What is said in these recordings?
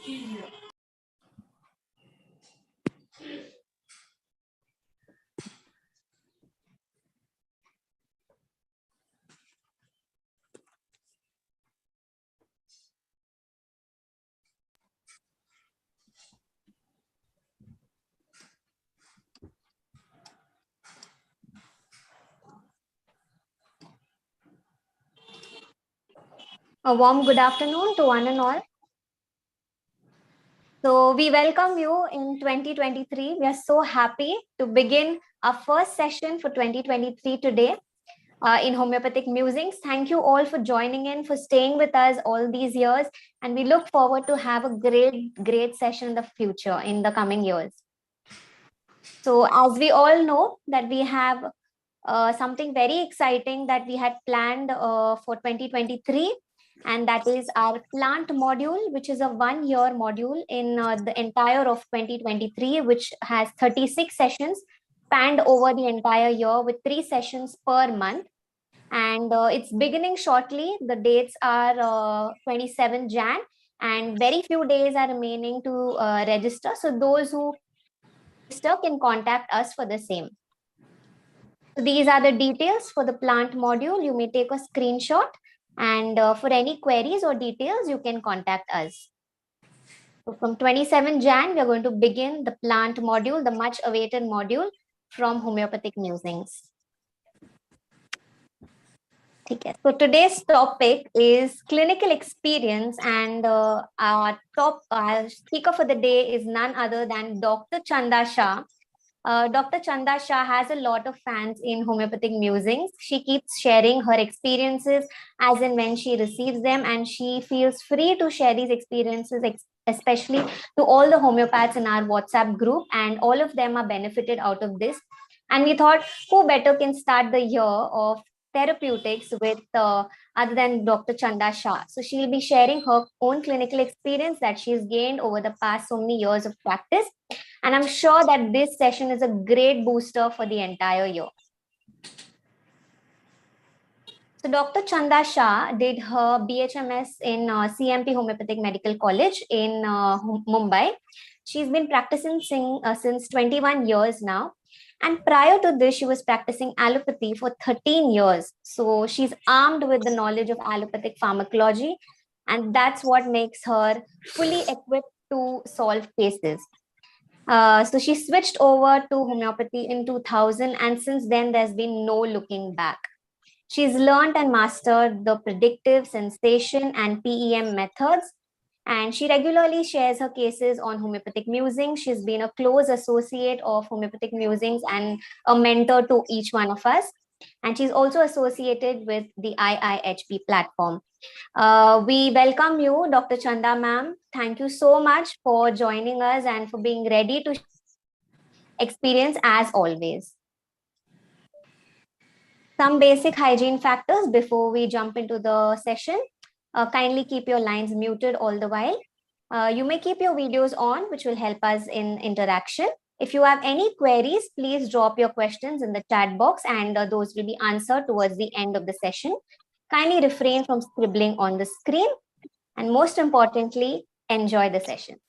A warm good afternoon to one and all. So we welcome you in 2023. We are so happy to begin our first session for 2023 today in Homeopathic Musings. Thank you all for joining in, for staying with us all these years. And we look forward to have a great session in the future, in the coming years. So as we all know that we have something very exciting that we had planned for 2023, and that is our plant module, which is a 1-year module in the entire of 2023, which has 36 sessions spanned over the entire year with 3 sessions per month. And it's beginning shortly. The dates are 27 Jan, and very few days are remaining to register. So those who register can contact us for the same. So these are the details for the plant module. You may take a screenshot, and for any queries or details, you can contact us. So from 27 Jan, we are going to begin the plant module, the much awaited module from Homeopathic Musings. Okay. So today's topic is clinical experience, and our speaker for the day is none other than Dr. Chanda Shah. Dr. Chanda Shah has a lot of fans in Homeopathic Musings. She keeps sharing her experiences as and when she receives them, and she feels free to share these experiences, especially to all the homeopaths in our WhatsApp group, and all of them are benefited out of this. And we thought, who better can start the year of therapeutics with other than Dr. Chanda Shah. So she'll be sharing her own clinical experience that she's gained over the past so many years of practice. And I'm sure that this session is a great booster for the entire year. So Dr. Chanda Shah did her BHMS in CMP Homeopathic Medical College in Mumbai. She's been practicing since 21 years now. And prior to this, she was practicing allopathy for 13 years. So she's armed with the knowledge of allopathic pharmacology. And that's what makes her fully equipped to solve cases. So she switched over to homeopathy in 2000, and since then there's been no looking back. She's learned and mastered the predictive, sensation, and PEM methods, and she regularly shares her cases on Homeopathic Musings. She's been a close associate of Homeopathic Musings and a mentor to each one of us. And she's also associated with the IIHP platform. We welcome you, Dr. Chanda ma'am. Thank you so much for joining us and for being ready to experience as always. Some basic hygiene factors before we jump into the session. Kindly keep your lines muted all the while. You may keep your videos on, which will help us in interaction. If you have any queries, please drop your questions in the chat box, and those will be answered towards the end of the session. Kindly refrain from scribbling on the screen, and most importantly, enjoy the session.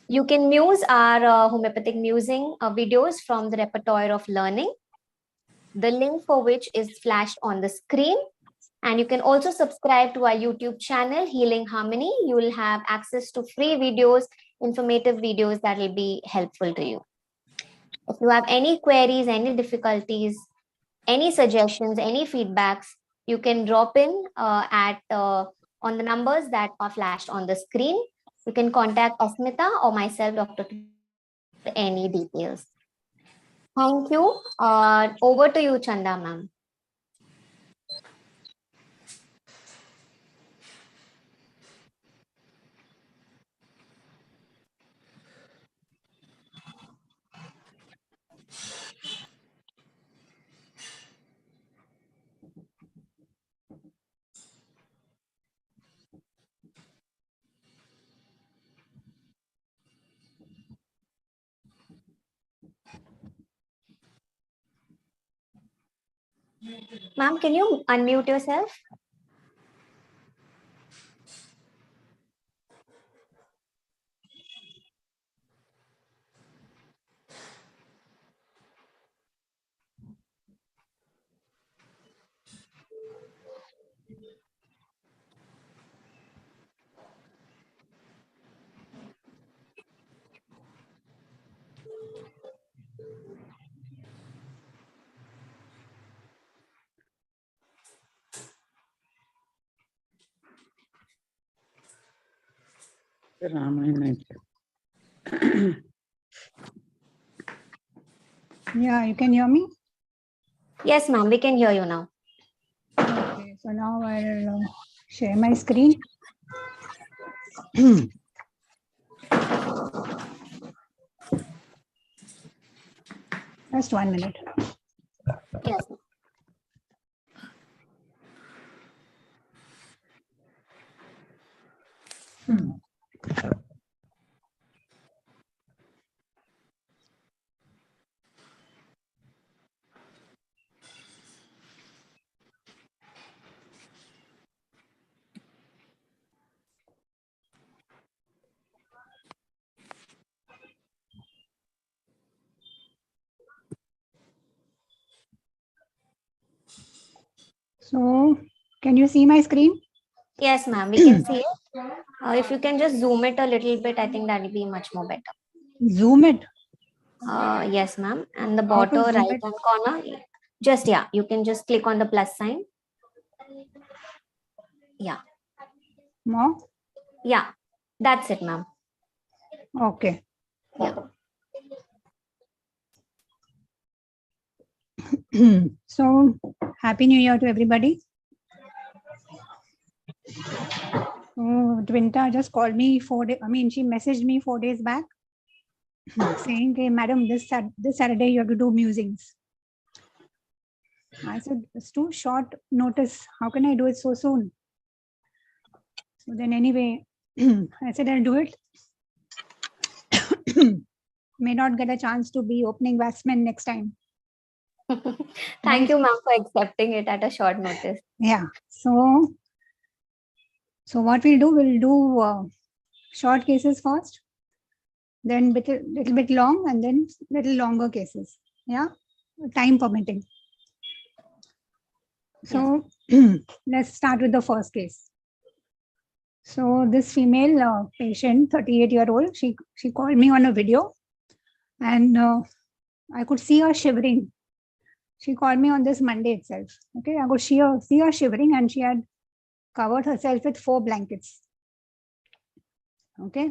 You can muse our Homeopathic Musing videos from the repertoire of learning, the link for which is flashed on the screen. And you can also subscribe to our YouTube channel, Healing Harmony. You will have access to free videos, informative videos that will be helpful to you. If you have any queries, any difficulties, any suggestions, any feedbacks, you can drop in on the numbers that are flashed on the screen. You can contact Asmita or myself, Dr. for any details. Thank you. Over to you, Chanda ma'am. Ma'am, can you unmute yourself? Yeah, you can hear me? Yes, ma'am, we can hear you now. Okay, so now I'll share my screen. Just 1 minute. Yes. So, can you see my screen? Yes, ma'am, we can see it. If you can just zoom it a little bit, I think that will be much more better. Zoom it. Yes, ma'am. And the How to bottom zoom right it? hand corner, just yeah, you can just click on the plus sign. Yeah, More? yeah, that's it, ma'am. Okay. Yeah. So, Happy New Year to everybody. Twinta just called me 4 days. I mean, she messaged me 4 days back saying, "Hey, madam, this Saturday you have to do musings." I said, "It's too short notice. How can I do it so soon?" So then, anyway, I said, "I'll do it." May not get a chance to be opening batsman next time. Thank you, ma'am, for accepting it at a short notice. Yeah. So what we'll do short cases first, then little bit long, and then little longer cases. Yeah, time permitting. So let's start with the first case. So this female patient, 38-year-old, she called me on a video, and I could see her shivering. She called me on this Monday itself. Okay, I could see her shivering, and she had covered herself with 4 blankets. Okay,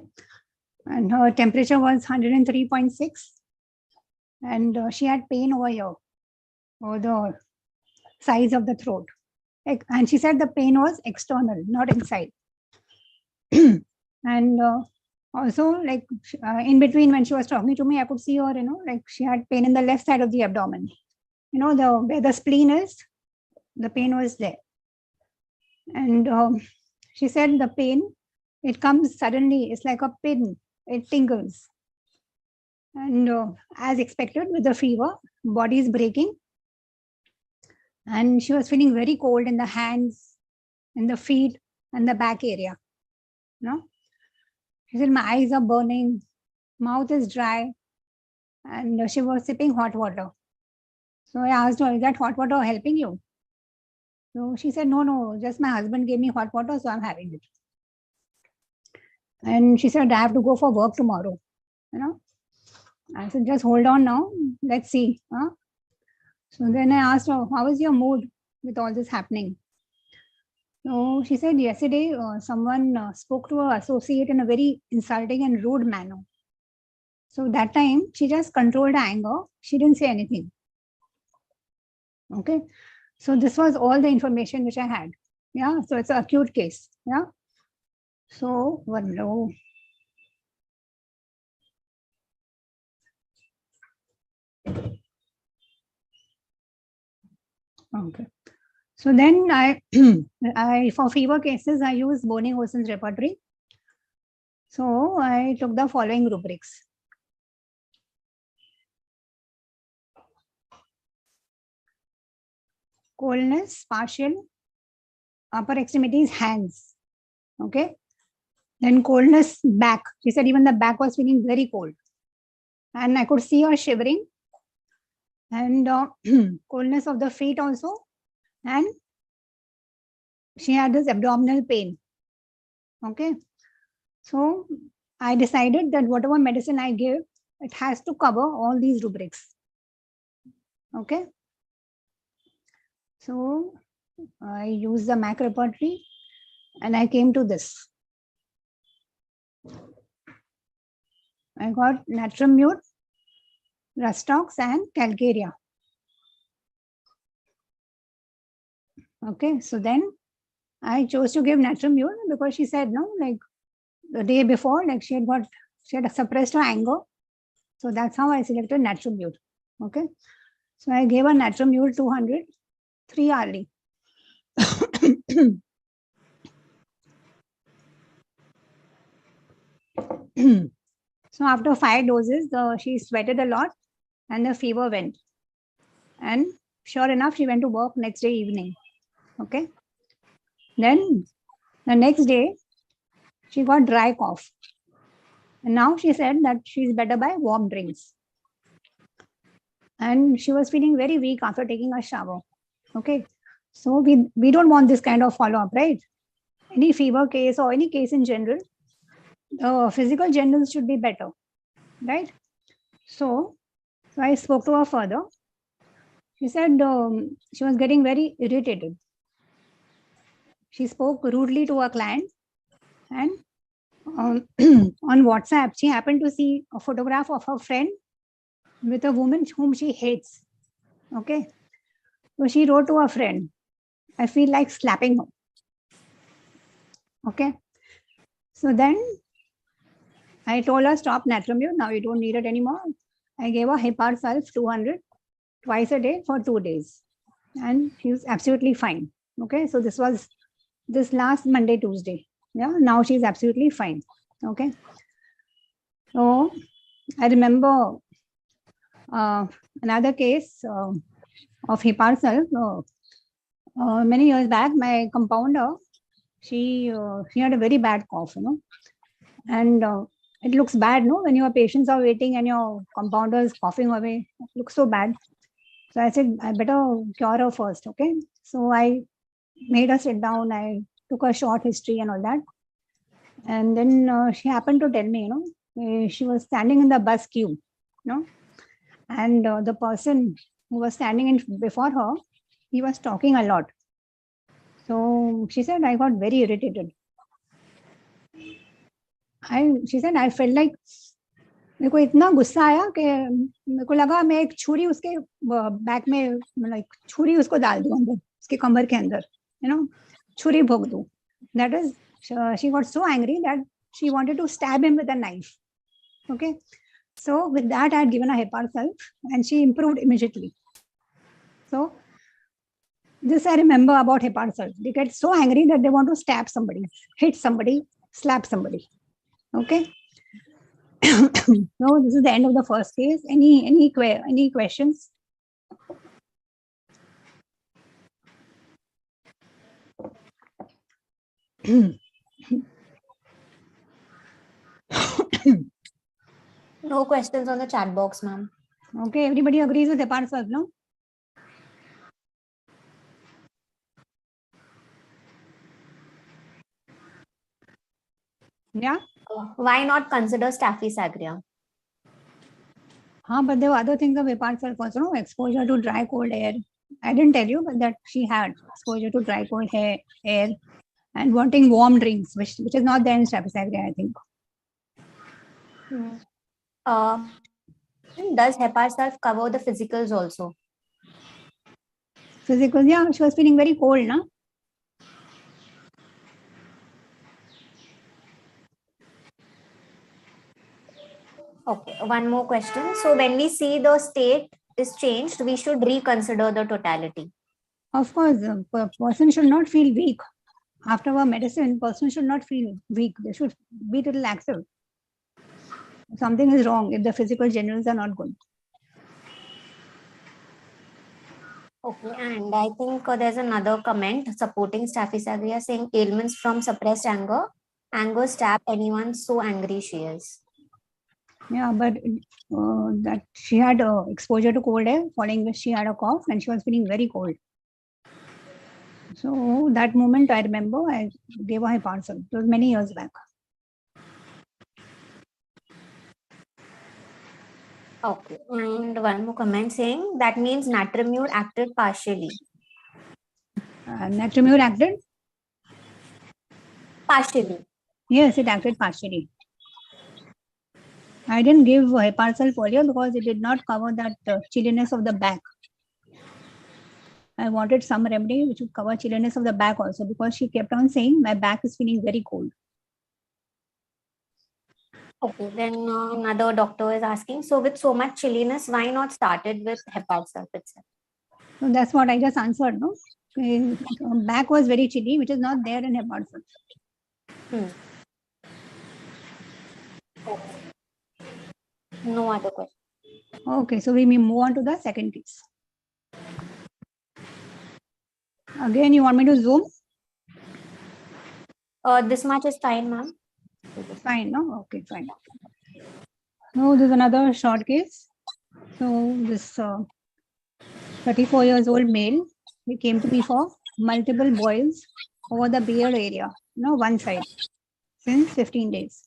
and her temperature was 103.6, and she had pain over here, over the sides of the throat. And she said the pain was external, not inside. And also, like in between, when she was talking to me, I could see her, like she had pain in the left side of the abdomen. Where the spleen is, the pain was there. And she said the pain, it comes suddenly. It's like a pin. It tingles. And as expected, with the fever, body is breaking. And she was feeling very cold in the hands, in the feet, and the back area. She said, my eyes are burning, mouth is dry, and she was sipping hot water. So I asked her, is that hot water helping you? So she said, no, just my husband gave me hot water, so I'm having it. And she said, I have to go for work tomorrow. I said, just hold on now, let's see. So then I asked her, how is your mood with all this happening? So she said, yesterday someone spoke to her associate in a very insulting and rude manner. So that time she just controlled her anger. She didn't say anything. Okay. So this was all the information which I had. Yeah. So it's an acute case. Yeah. So one low. Okay. So then I for fever cases, I use Boney-Olsen's repertory. So I took the following rubrics. Coldness, partial, upper extremities, hands. Okay. Then coldness, back. She said even the back was feeling very cold. And I could see her shivering. And coldness of the feet also. And she had this abdominal pain. Okay. So I decided that whatever medicine I give, it has to cover all these rubrics. Okay. So I used the MAC repertory and I came to this. I got Natramute, Rustox, and Calcarea. Okay, so then I chose to give Natramute because she said, no, like the day before, like she had suppressed her anger. So that's how I selected Natramute. Okay, so I gave her Natramute 200 3 hourly. So after 5 doses, she sweated a lot and the fever went. And sure enough, she went to work next day evening. Okay. Then the next day, she got dry cough. And now she said that she's better by warm drinks. And she was feeling very weak after taking a shower. Okay. So we don't want this kind of follow-up, right? Any fever case or any case in general, the physical generals should be better, right? So I spoke to her further. She said she was getting very irritated. She spoke rudely to her client, and on WhatsApp, she happened to see a photograph of her friend with a woman whom she hates. Okay. So she wrote to her friend, I feel like slapping her. Okay. So then I told her, stop Natramute. Now you don't need it anymore. I gave her Hepar Sulf 200 twice a day for 2 days. And she was absolutely fine. Okay. So this was this last Monday, Tuesday. Yeah. Now she's absolutely fine. Okay. So I remember another case of Hepar Sulf. Many years back, my compounder, she had a very bad cough, and it looks bad, no, when your patients are waiting and your compounder is coughing away. It looks so bad. So I said, I better cure her first, okay? So I made her sit down. I took a short history and all that. And then she happened to tell me, she was standing in the bus queue, and the person who was standing in before her, he was talking a lot. So she said, I got very irritated. She said, I felt like मेरे को इतना गुस्सा आया कि मेरे को लगा मैं एक छुरी उसके बैक में लाइक छुरी उसको डाल दूं अंदर उसके कमर के अंदर छुरी भोग दूं. That is, she got so angry that she wanted to stab him with a knife. Okay, so with that I had given her Hepar Sulf and she improved immediately. So this I remember about Hepar Sulf. They get so angry that they want to stab somebody, hit somebody, slap somebody. Okay. So this is the end of the first case. Any questions? No questions on the chat box, ma'am. Okay, everybody agrees with Hepar Sulf, no? Yeah. Why not consider Staphysagria? But there were other things of Hepar Sulf also, no? Exposure to dry cold air. I didn't tell you, but that she had exposure to dry cold air and wanting warm drinks, which is not there in Staphysagria, I think. Does Hepar Sulf cover the physicals also? Physicals, yeah, she was feeling very cold, no? Okay, one more question. So when we see the state is changed, we should reconsider the totality. Of course, a person should not feel weak. After a medicine, person should not feel weak. They should be a little active. Something is wrong if the physical generals are not good. Okay, and I think there's another comment supporting Staphysagria saying ailments from suppressed anger. Anger stab anyone so angry she is. Yeah, but that she had exposure to cold air, following which she had a cough and she was feeling very cold. So that moment I remember I gave her Hepar Sulf. It was many years back. Okay, and one more comment saying that means Natramute acted partially. Natramute acted? Partially. Yes, it acted partially. I didn't give partial folio because it did not cover that chilliness of the back. I wanted some remedy which would cover chilliness of the back also, because she kept on saying my back is feeling very cold. Okay, then another doctor is asking, so with so much chilliness, why not started with hepatic sulfate itself? So that's what I just answered, no? Back was very chilly, which is not there in hepatic sulfate. No other question. Okay, so we may move on to the second case. Again, you want me to zoom? This much is fine, ma'am. Fine, no? Okay, fine. Now, there's another short case. So, this 34 years old male, he came to me for multiple boils over the beard area, one side, since 15 days.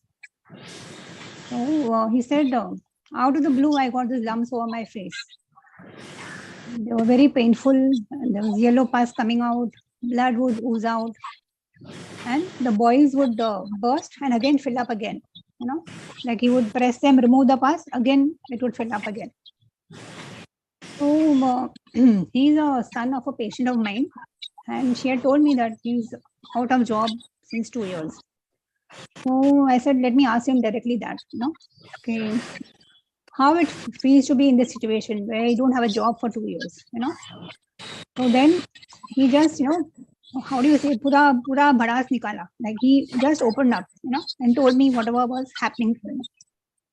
So, he said, out of the blue, I got these lumps over my face. They were very painful. And there was yellow pus coming out, blood would ooze out, and the boils would burst and again fill up again. Like he would press them, remove the pus, again it would fill up again. So he's a son of a patient of mine, and she had told me that he's out of job since 2 years. So I said, let me ask him directly that, okay, how it feels to be in this situation where you don't have a job for 2 years, So then he just, how do you say, pura bhadas nikala. Like he just opened up, and told me whatever was happening to him.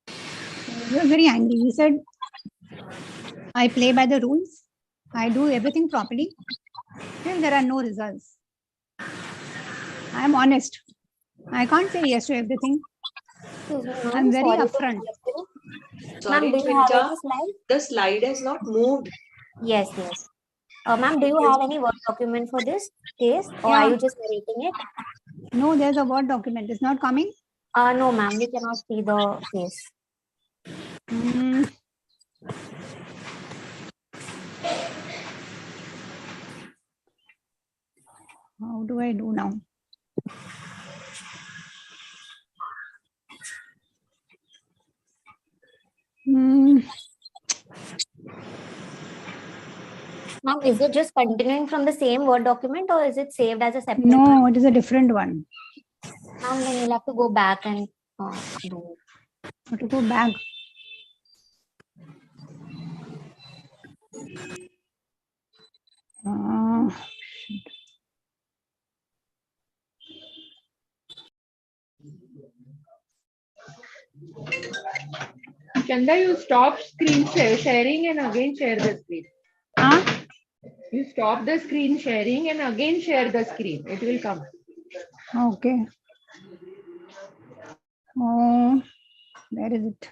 So he was very angry. He said, I play by the rules. I do everything properly. Still, there are no results. I am honest. I can't say yes to everything. I'm very upfront. Sorry, Ma'am, do you have any slide? The slide has not moved. Yes. Ma'am, do you have any Word document for this case, or are you just narrating it? No, there's a Word document. It's not coming? No, ma'am, we cannot see the case. How do I do now? Ma'am, is it just continuing from the same Word document, or is it saved as a separate No, one? it is a different one. Ma'am, then you'll have to go back and do it. Have to go back. Chanda, you stop screen sharing and again share the screen. You stop the screen sharing and again share the screen. It will come. Okay. Oh, where is it?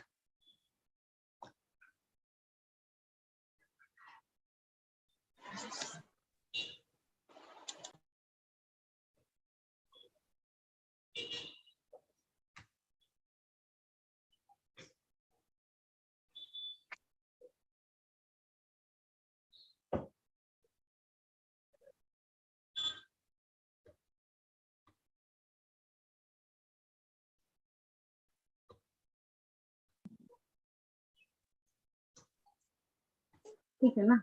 ठीक है ना?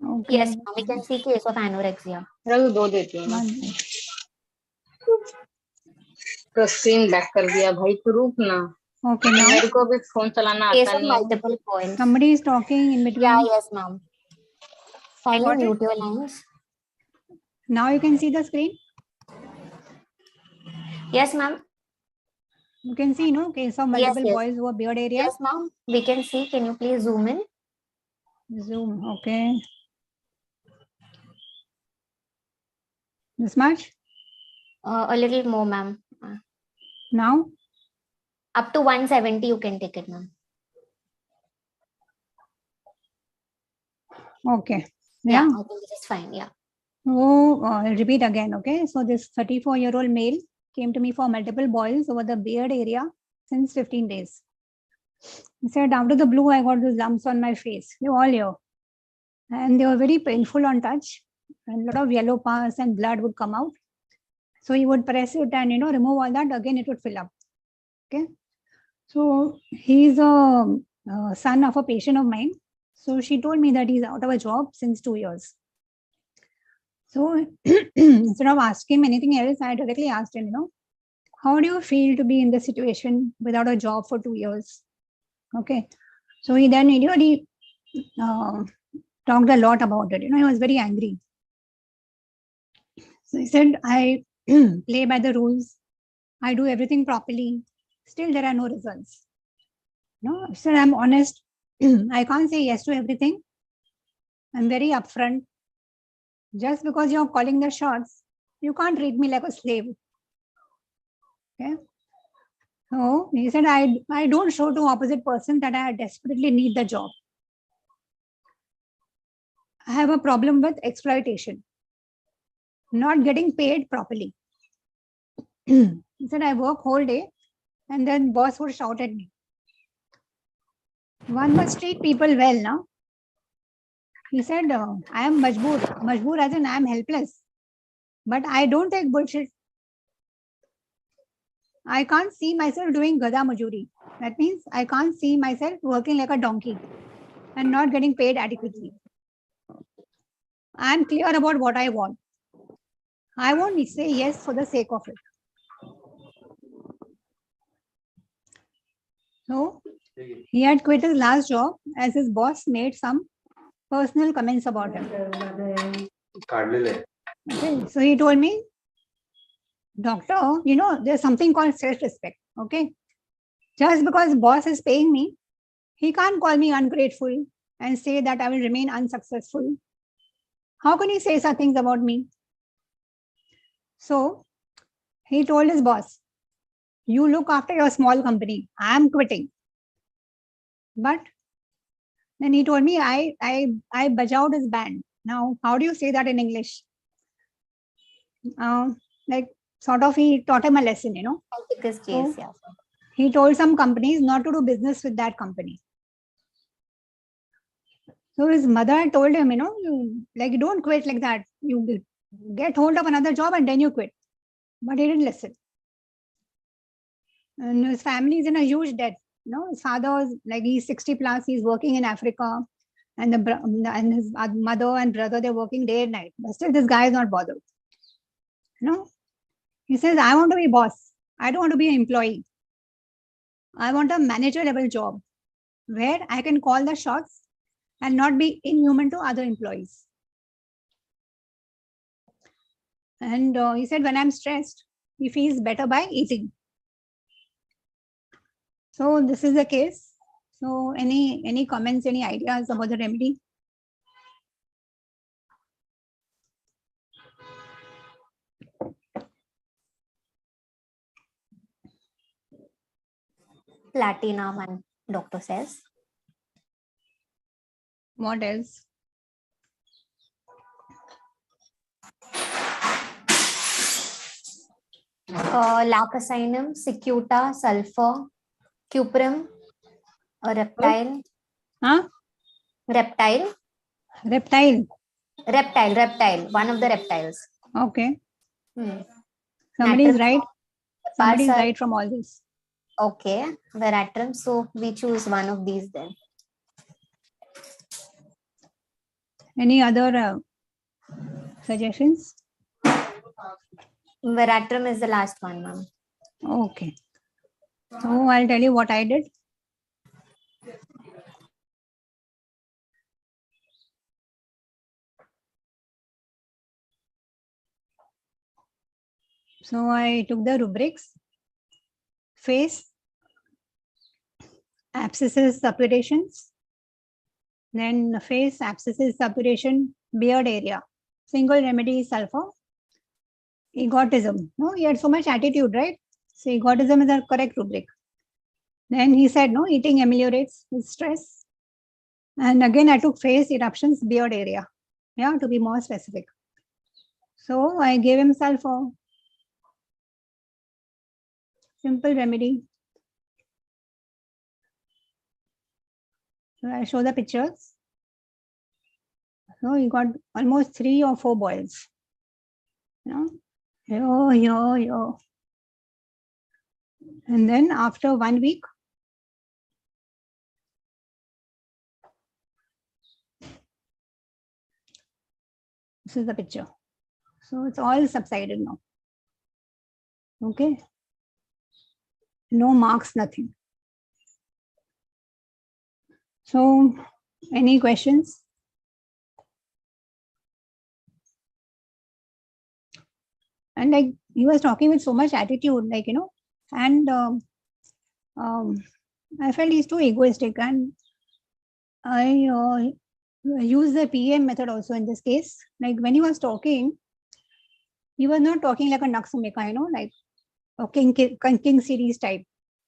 Okay. Yes, ma'am, we can see case of anorexia. दो देती हूँ तो screen back कर दिया भाई, तू रुक ना. Okay, now मेरे को भी फोन चलाना Case आता of नहीं है. multiple points. somebody is talking in between. Yeah, yes, ma'am. Kindly Got it? mute your lines. Now you can see the screen. Yes, ma'am. You can see, case of multiple boys over beard area. Yes, ma'am. We can see. Can you please zoom in? Zoom. Okay. This much? A little more, ma'am. Now? Up to 170, you can take it, ma'am. Okay. Yeah, I think this is fine. Yeah. So I'll repeat again. Okay. So this 34-year-old male came to me for multiple boils over the beard area since 15 days. He said, out of the blue, I got these lumps on my face. They were all here. And they were very painful on touch. And a lot of yellow pus and blood would come out. So he would press it and, remove all that. Again, it would fill up. Okay. So he's a son of a patient of mine. So she told me that he's out of a job since 2 years. So instead of asking him anything else, I directly asked him, how do you feel to be in this situation without a job for 2 years? Okay. So he then immediately talked a lot about it. He was very angry. So he said, I play by the rules. I do everything properly. Still, there are no results. No, he said, I'm honest. I can't say yes to everything. I'm very upfront. Just because you're calling the shots, you can't treat me like a slave. Okay. So he said, I don't show to opposite person that I desperately need the job. I have a problem with exploitation, not getting paid properly. He said, I work whole day and then boss would shout at me. One must treat people well, no? He said, I am majboor as in I am helpless, but I don't take bullshit. I can't see myself doing gada majuri. That means I can't see myself working like a donkey and not getting paid adequately. I am clear about what I want. I won't say yes for the sake of it. So he had quit his last job as his boss made some personal comments about him. Okay, so he told me, doctor, there's something called self-respect. Okay, just because boss is paying me, he can't call me ungrateful and say that I will remain unsuccessful. How can he say such things about me? So he told his boss, you look after your small company. I am quitting. But then he told me, I bajawed his band. Now, how do you say that in English? Like sort of he taught him a lesson, This case, yeah. He told some companies not to do business with that company. So his mother told him, you don't quit like that. You get hold of another job and then you quit. But he didn't listen. And his family is in a huge debt. His father is he's 60 plus. He's working in Africa, and his mother and brother, they're working day and night. But still, this guy is not bothered. He says, I want to be boss. I don't want to be an employee. I want a manager level job where I can call the shots and not be inhuman to other employees. And he said, when I'm stressed, he feels better by eating. So this is the case. So any comments, any ideas about the remedy? Platinum, and doctor says. What else? Lacosinum, cicuta, sulfur, cuprum, a reptile. Huh? Reptile. Reptile. Reptile. One of the reptiles. Okay. Somebody is right. Somebody is right from all this. Okay. Veratrum. So we choose one of these then. Any other suggestions? Veratrum is the last one, ma'am. Okay. So I'll tell you what I did. So I took the rubrics: face, abscesses, suppurations, then face, abscesses, suppuration, beard area. Single remedy is sulfur. Egotism. No, he had so much attitude, right? So egotism is a correct rubric. Then he said, no, eating ameliorates stress. And again, I took face, eruptions, beard area. Yeah, to be more specific. So I gave him sulfur. Simple remedy. So I show the pictures. So he got almost 3 or 4 boils. Yo. And then after 1 week, This is the picture. So it's all subsided now. Okay. No marks, nothing. So any questions? And like he was talking with so much attitude, like, and I felt he's too egoistic, and I use the PM method also in this case. Like when he was talking, he was not talking like a Naksumika, like a King series type.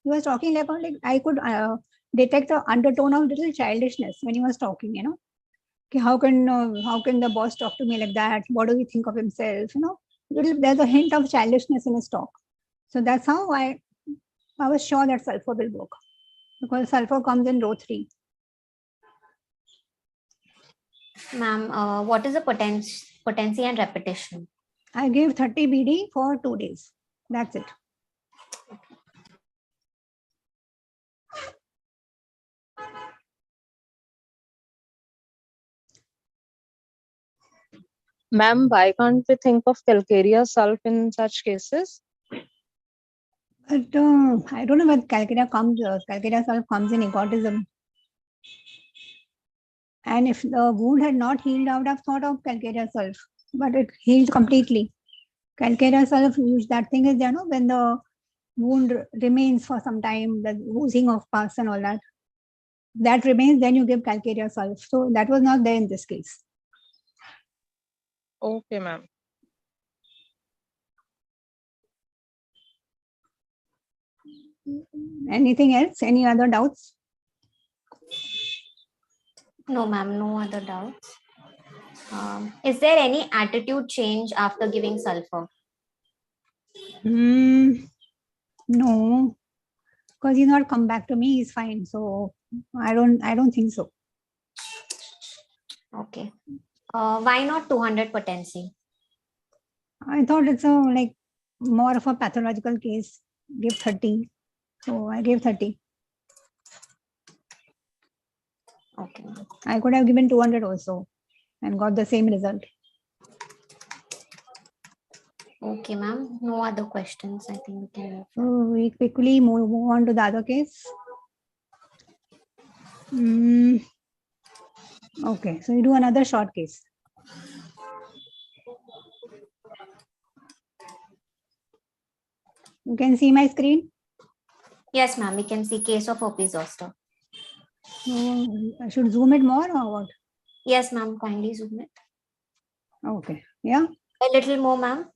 He was talking like I could detect the undertone of little childishness when he was talking, Okay, how can the boss talk to me like that? What do he think of himself? There's a hint of childishness in his talk. So that's how I was sure that sulfur will work, because sulfur comes in row 3. Ma'am, what is the potency and repetition? I gave 30 BD for 2 days. That's it. Ma'am, why can't we think of calcarea sulf in such cases? But I don't know whether calcarea sulf comes in egotism. And if the wound had not healed, I would have thought of calcarea sulf, but it healed completely. Calcarea sulf, that thing is, when the wound remains for some time, the oozing of pus and all that remains, then you give calcarea sulf. So that was not there in this case. Okay, ma'am. Anything else? Any other doubts? No, ma'am, no other doubts. Is there any attitude change after giving sulfur? No, because he's not come back to me. He's fine. So I don't think so. Okay. Why not 200 potency? I thought it's more of a pathological case. Give 30. So I gave 30. Okay. I could have given 200 also and got the same result. Okay, ma'am. No other questions. I think we can. So we quickly move on to the other case. Okay, so we do another short case. You can see my screen? Yes, ma'am. We can see case of herpes zoster. So I should zoom it more or what? Yes, ma'am. Kindly zoom it. Okay, yeah? A little more, ma'am.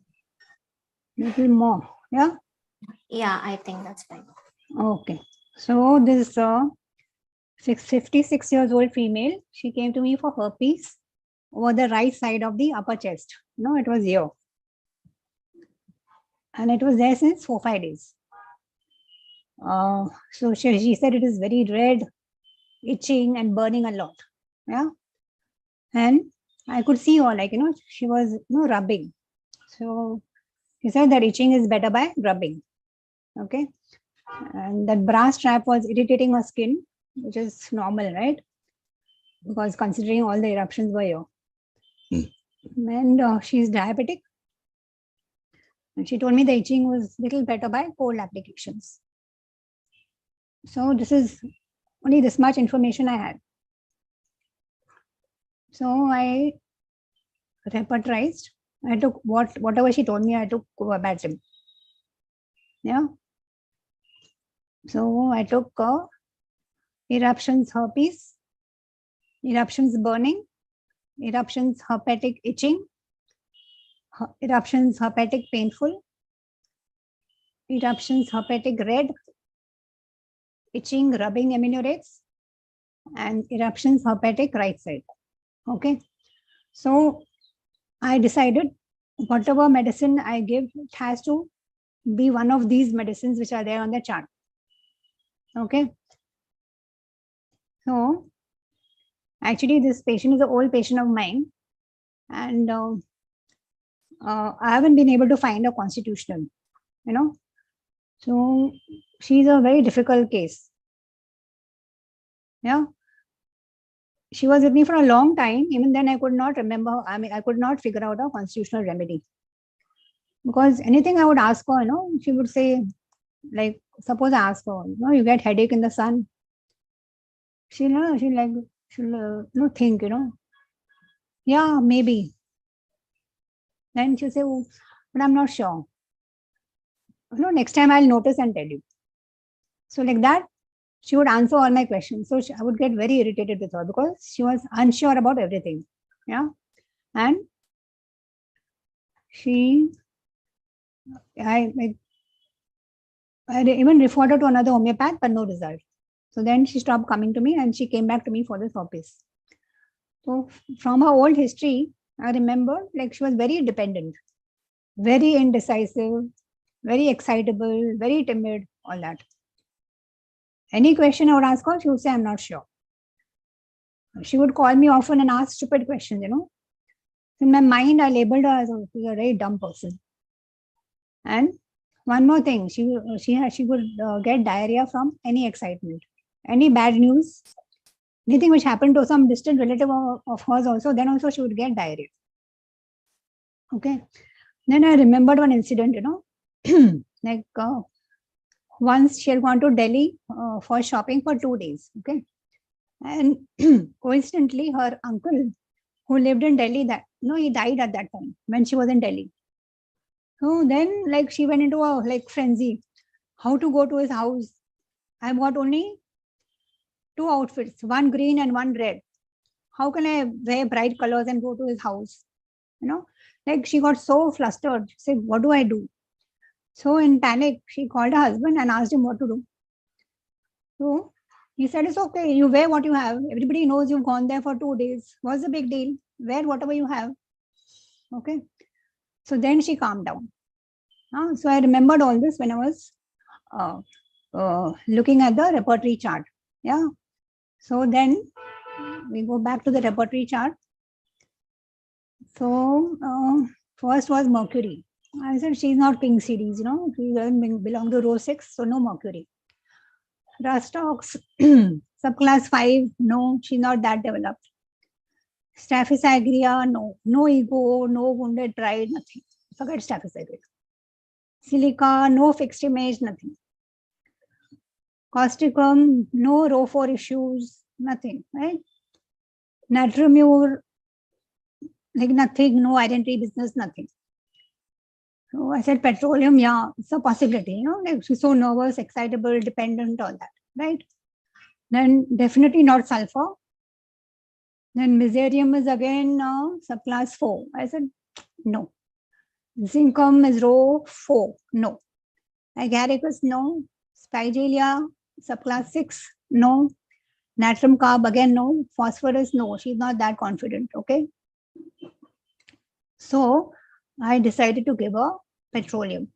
Little more, yeah? Yeah, I think that's fine. Okay, so this 56 years old female, she came to me for herpes over the right side of the upper chest. It was here. And it was there since 4-5 days. So she said it is very red, itching and burning a lot. Yeah. And I could see her, she was rubbing. So she said that itching is better by rubbing. Okay. And that brass strap was irritating her skin, which is normal, right? Because considering all the eruptions were here. And she's diabetic. And she told me the itching was little better by cold applications. So this is only this much information I had. So I repertorized. I took whatever she told me, I took verbatim. Yeah. So I took eruptions herpes, eruptions burning, eruptions herpetic itching, eruptions herpetic painful, eruptions herpetic red, itching rubbing amenorrheas, and eruptions herpetic right side. Okay. So I decided whatever medicine I give, it has to be one of these medicines which are there on the chart. Okay. So actually this patient is an old patient of mine, and I haven't been able to find a constitutional, so she's a very difficult case. Yeah. she was with me for a long time. Even then, I could not remember. I mean, I could not figure out a constitutional remedy. Because anything I would ask her, she would say, like, suppose I ask her, you get headache in the sun. She'll think, yeah, maybe. Then she'll say, oh, but I'm not sure. Next time I'll notice and tell you. So like that, she would answer all my questions. So I would get very irritated with her because she was unsure about everything. Yeah. And I even referred her to another homeopath, but no result. So then she stopped coming to me and she came back to me for this office. So from her old history, I remember like she was very dependent, very indecisive, very excitable, very timid, all that. Any question I would ask her, she would say, I'm not sure. She would call me often and ask stupid questions, In my mind, I labeled her as a very dumb person. And one more thing, she would get diarrhea from any excitement, any bad news, anything which happened to some distant relative of hers also, then also she would get diarrhea. Okay. Then I remembered one incident, like once she had gone to Delhi for shopping for 2 days. Okay. And coincidentally, her uncle who lived in Delhi, he died at that time when she was in Delhi. So then like she went into a like frenzy, how to go to his house. I've got only 2 outfits, one green and one red. How can I wear bright colors and go to his house? Like she got so flustered. She said, what do I do? So in panic, she called her husband and asked him what to do. So he said, it's okay. You wear what you have. Everybody knows you've gone there for 2 days. What's the big deal? Wear whatever you have. Okay. So then she calmed down. So I remembered all this when I was looking at the repertory chart. Yeah. So then we go back to the repertory chart. So first was Mercury. I said she's not Pink series, she doesn't belong to row 6, so no Mercury. Rastox, subclass 5, no, she's not that developed. Staphysagria, no ego, no wounded pride, nothing. Forget Staphysagria. Silica, no fixed image, nothing. Causticum, no row 4 issues, nothing, right? Natrimure, like nothing, no identity business, nothing. So I said petroleum, yeah, it's a possibility, like she's so nervous, excitable, dependent, all that, right? Then definitely not sulfur. Then mesothelium is again subclass 4. I said no. Zincum is row 4, no. Agaricus, no. Spigelia, subclass 6, no. Natrum carb, again, no. Phosphorus, no. She's not that confident, okay? So I decided to give her petroleum.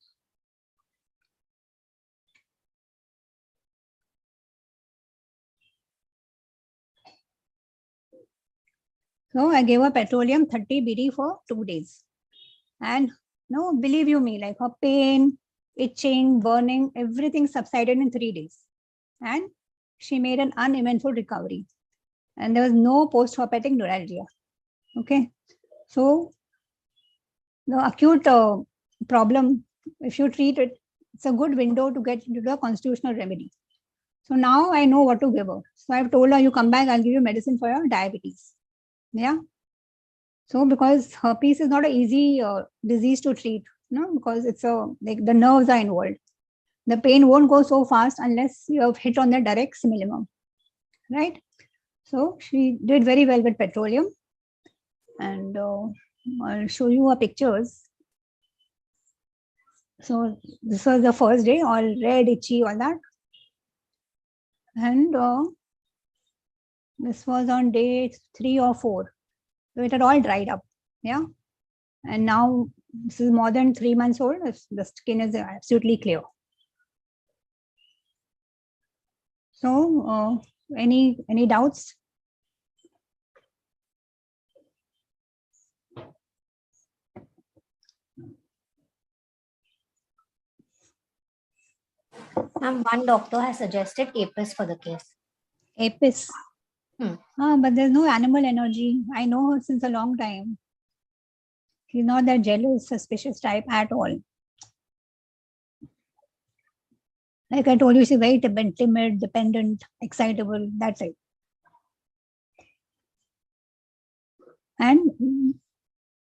So I gave her petroleum 30 BD for 2 days. And no, believe you me, like her pain, itching, burning, everything subsided in 3 days. And she made an uneventful recovery. And there was no post-herpetic neuralgia. Okay. So the acute problem, if you treat it, it's a good window to get into the constitutional remedy. So now I know what to give her. So I've told her, you come back, I'll give you medicine for your diabetes. Yeah. So because herpes is not an easy disease to treat, because it's like the nerves are involved. The pain won't go so fast unless you have hit on the direct simillimum, right? So she did very well with petroleum. And I'll show you her pictures. So this was the first day, all red, itchy, all that. And this was on day 3 or 4. So it had all dried up. Yeah. And now this is more than 3 months old. The skin is absolutely clear. So any doubts? One doctor has suggested APIS for the case. APIS. But there's no animal energy. I know her since a long time. She's not that jealous, suspicious type at all. Like I told you, she's very timid, dependent, excitable. That's it. And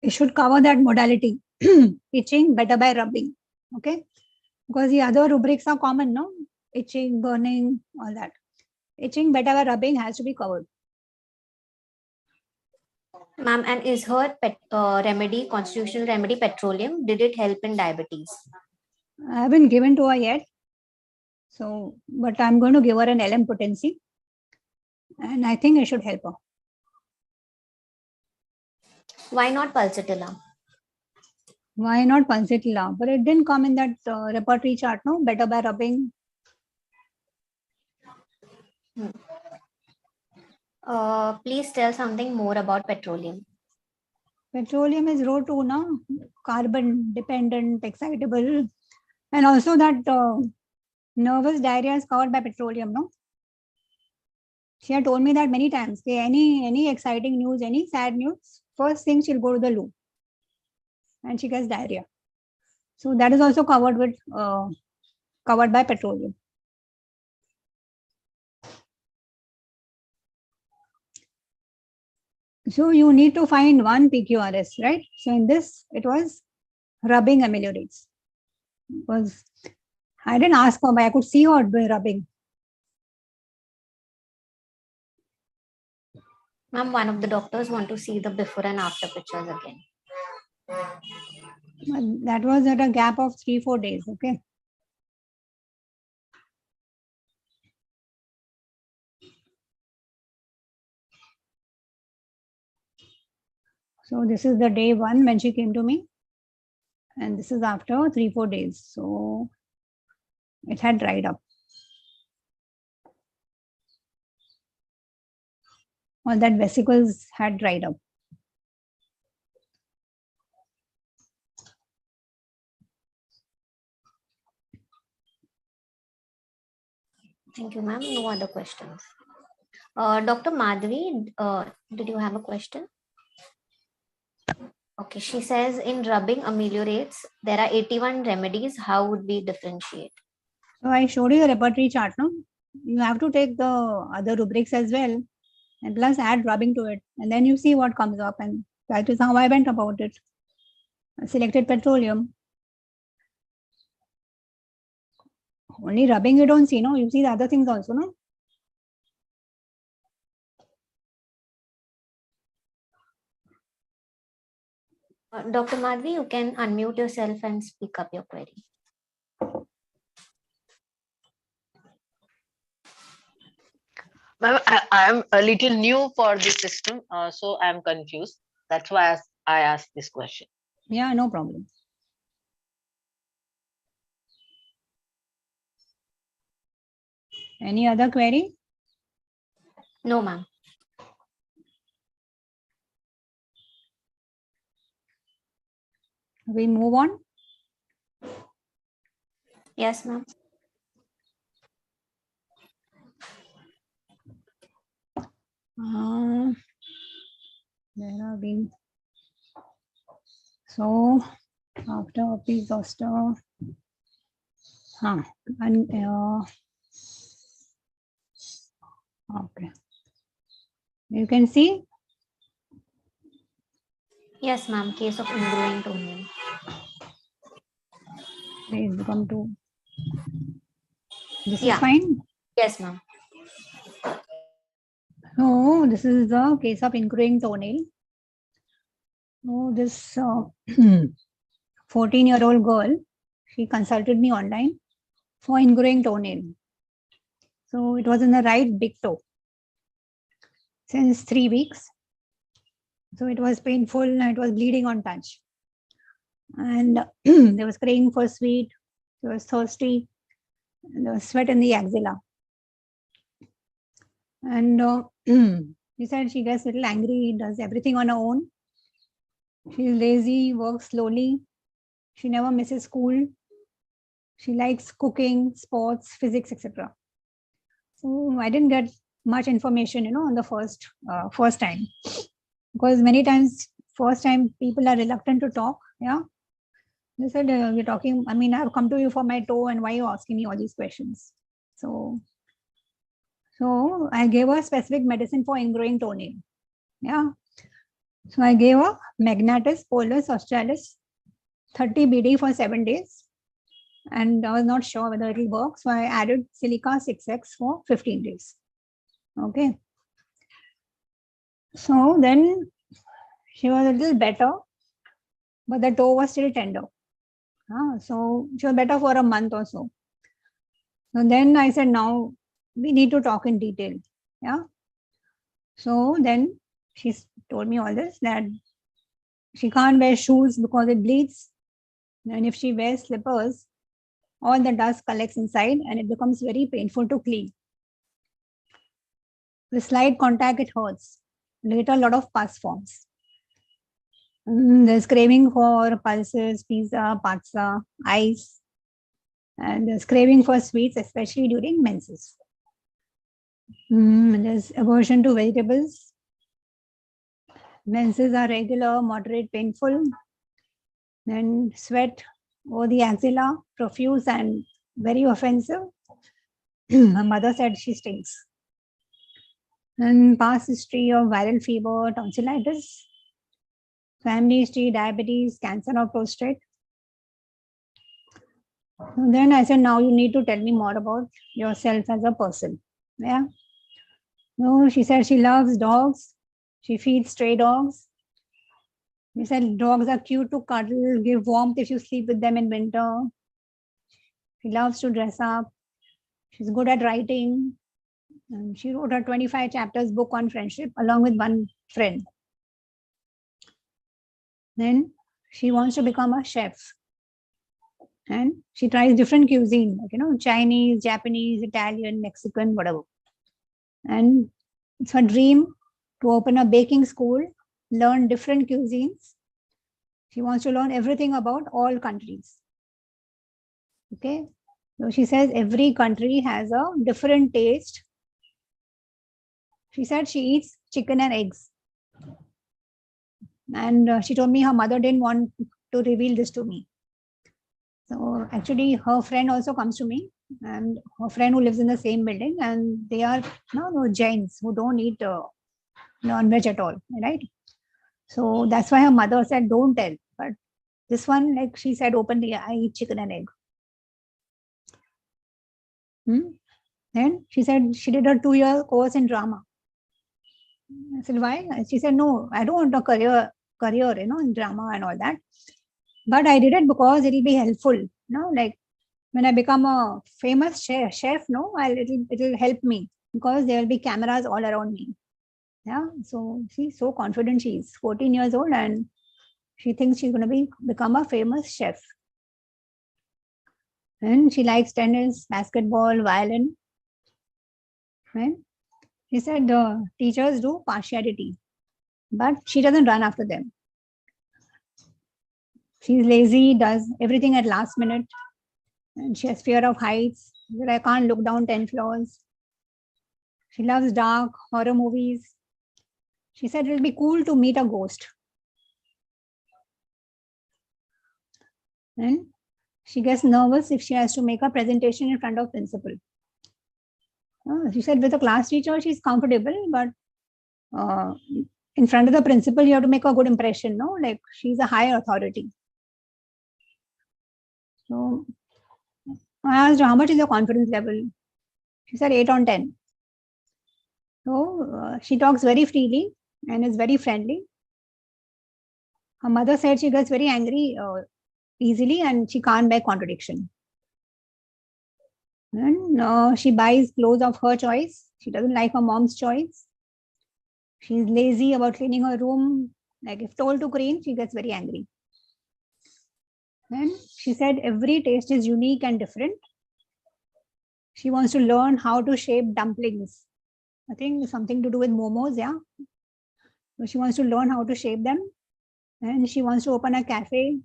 you should cover that modality. Itching better by rubbing. Okay? Because the other rubrics are common, no? Itching, burning, all that. Itching better by rubbing has to be covered. Ma'am, and is her remedy, constitutional remedy, petroleum? Did it help in diabetes? I haven't given to her yet. So, but I'm going to give her an LM potency. And I think it should help her. Why not pulsatilla? Why not pulsatilla? But it didn't come in that repertory chart, no? Better by rubbing. Please tell something more about petroleum. Petroleum is row 2, no? Carbon dependent, excitable. And also that nervous diarrhea is covered by petroleum, no? She had told me that many times. Okay, any exciting news, any sad news, first thing she'll go to the loo. And she gets diarrhea. So that is also covered by petroleum. So you need to find one PQRS, right? So in this, it was rubbing ameliorates. Because I didn't ask her, but I could see her doing rubbing. Ma'am, one of the doctors want to see the before and after pictures again. That was at a gap of 3-4 days, okay? So this is the day 1 when she came to me. And this is after 3-4 days. So it had dried up. All that vesicles had dried up. Thank you, ma'am. No other questions. Dr. Madhvi, did you have a question? Okay, she says in rubbing ameliorates, there are 81 remedies. How would we differentiate? So I showed you the repertory chart, no? You have to take the other rubrics as well and plus add rubbing to it. And then you see what comes up, and that is how I went about it. I selected petroleum. Only rubbing you don't see, no? You see the other things also, no? Dr. Madhvi, you can unmute yourself and speak up your query. Ma'am, I am a little new for this system, so I am confused. That's why I asked this question. Yeah, no problem. Any other query? No, ma'am. We move on. Yes, ma'am. There have been. So after exhauster, okay. You can see. Yes, ma'am. Case of ingrowing toenail. Please come to. This Yeah. is fine. Yes, ma'am. So this is the case of ingrowing toenail. So this 14-year-old girl, she consulted me online for ingrowing toenail. So it was in the right big toe since 3 weeks. So it was painful and it was bleeding on touch. And there was craving for sweet, there was thirsty, and there was sweat in the axilla. And she said she gets a little angry, does everything on her own. She's lazy, works slowly. She never misses school. She likes cooking, sports, physics, etc. So I didn't get much information, on the first time, because many times first time people are reluctant to talk. Yeah, they said, you're talking, I mean, I've come to you for my toe, and why are you asking me all these questions? So I gave her specific medicine for ingrowing toenail. Yeah, so I gave her Magnatus polus australis 30 BD for 7 days, and I was not sure whether it will work, so I added silica 6x for 15 days. Okay, so then she was a little better, but the toe was still tender. So she was better for a month or so. So then I said, now we need to talk in detail. Yeah. So then she told me all this, that she can't wear shoes because it bleeds. And if she wears slippers, all the dust collects inside and it becomes very painful to clean. With slight contact, it hurts. Later, a lot of pus forms. There's craving for pulses, pizza, pizza, ice, and there's craving for sweets, especially during menses. There's aversion to vegetables. Menses are regular, moderate, painful. Then sweat over the axilla, profuse and very offensive. Her mother said she stinks. And past history of viral fever, tonsillitis, family history, diabetes, cancer of prostate. And then I said, now you need to tell me more about yourself as a person. Yeah. No, she said she loves dogs. She feeds stray dogs. She said dogs are cute to cuddle, give warmth if you sleep with them in winter. She loves to dress up. She's good at writing. And she wrote her 25 chapters book on friendship along with one friend. Then she wants to become a chef. And she tries different cuisine, like, Chinese, Japanese, Italian, Mexican, whatever. And it's her dream to open a baking school, learn different cuisines. She wants to learn everything about all countries. Okay. So she says every country has a different taste. She said she eats chicken and eggs. And she told me her mother didn't want to reveal this to me. So actually her friend also comes to me, and her friend who lives in the same building, and they are no Jains who don't eat non-veg at all, right? So that's why her mother said, don't tell. But this one, like she said openly, I eat chicken and egg. Then she said she did a 2-year course in drama. I said, why? She said, no, I don't want a career, in drama and all that. But I did it because it'll be helpful, like when I become a famous chef, it'll help me because there will be cameras all around me. Yeah, so she's so confident. She's 14 years old and she thinks she's going to become a famous chef. And she likes tennis, basketball, violin. Right? She said the teachers do partiality, but she doesn't run after them. She's lazy, does everything at last minute, and she has fear of heights. I can't look down 10 floors. She loves dark horror movies. She said it'll be cool to meet a ghost. And she gets nervous if she has to make a presentation in front of principal. She said with a class teacher, she's comfortable, but in front of the principal, you have to make a good impression, like she's a higher authority. So I asked her, how much is your confidence level? She said 8 on 10. So she talks very freely and is very friendly. Her mother said she gets very angry easily and she can't bear contradiction. And she buys clothes of her choice. She doesn't like her mom's choice. She's lazy about cleaning her room. Like if told to clean, she gets very angry. And she said every taste is unique and different. She wants to learn how to shape dumplings. I think something to do with momos, yeah. So she wants to learn how to shape them. And she wants to open a cafe,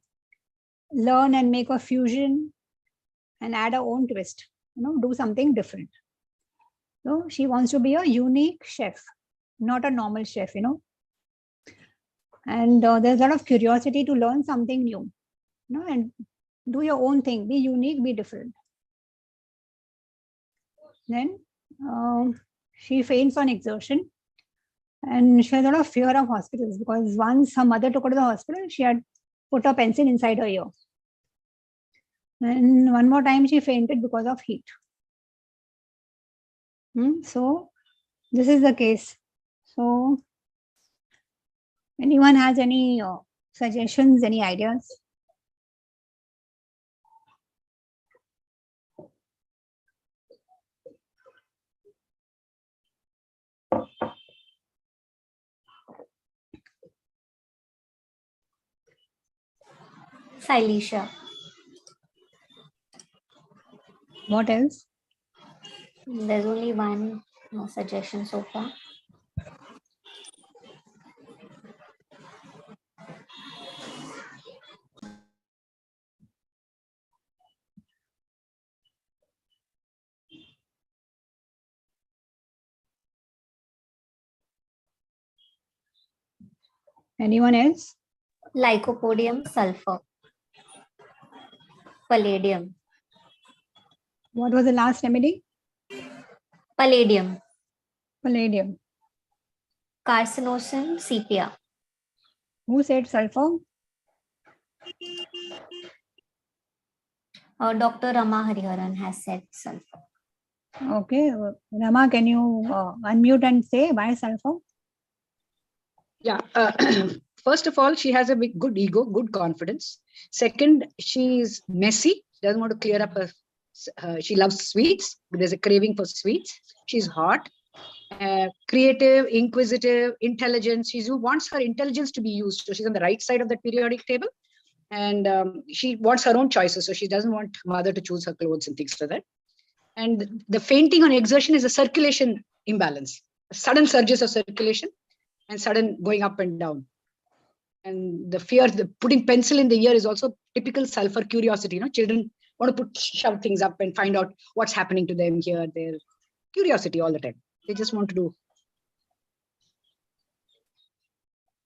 learn and make a fusion and add her own twist, do something different. So she wants to be a unique chef, not a normal chef, And there's a lot of curiosity to learn something new, and do your own thing, be unique, be different. Then she faints on exertion, and she has a lot of fear of hospitals because once her mother took her to the hospital, she had put a pencil inside her ear. And one more time she fainted because of heat. So this is the case. So anyone has any suggestions, any ideas? Silisha. What else? There's only one suggestion so far. Anyone else? Lycopodium, sulfur. Palladium. What was the last remedy? Palladium. Palladium. Carcinosin, sepia. Who said sulfur? Dr. Rama Hariharan has said sulfur. Okay. Rama, can you unmute and say why sulfur? Yeah. First of all, she has a good ego, good confidence. Second, she is messy. She doesn't want to clear up her. She loves sweets. There's a craving for sweets. She's hot, creative, inquisitive, intelligent. She wants her intelligence to be used. So she's on the right side of the periodic table. And she wants her own choices. So she doesn't want mother to choose her clothes and things like that. And the fainting on exertion is a circulation imbalance, sudden surges of circulation and sudden going up and down. And the fear, the putting pencil in the ear is also typical sulfur curiosity. Children want to shove things up and find out what's happening to them here, there. Curiosity all the time. They just want to do.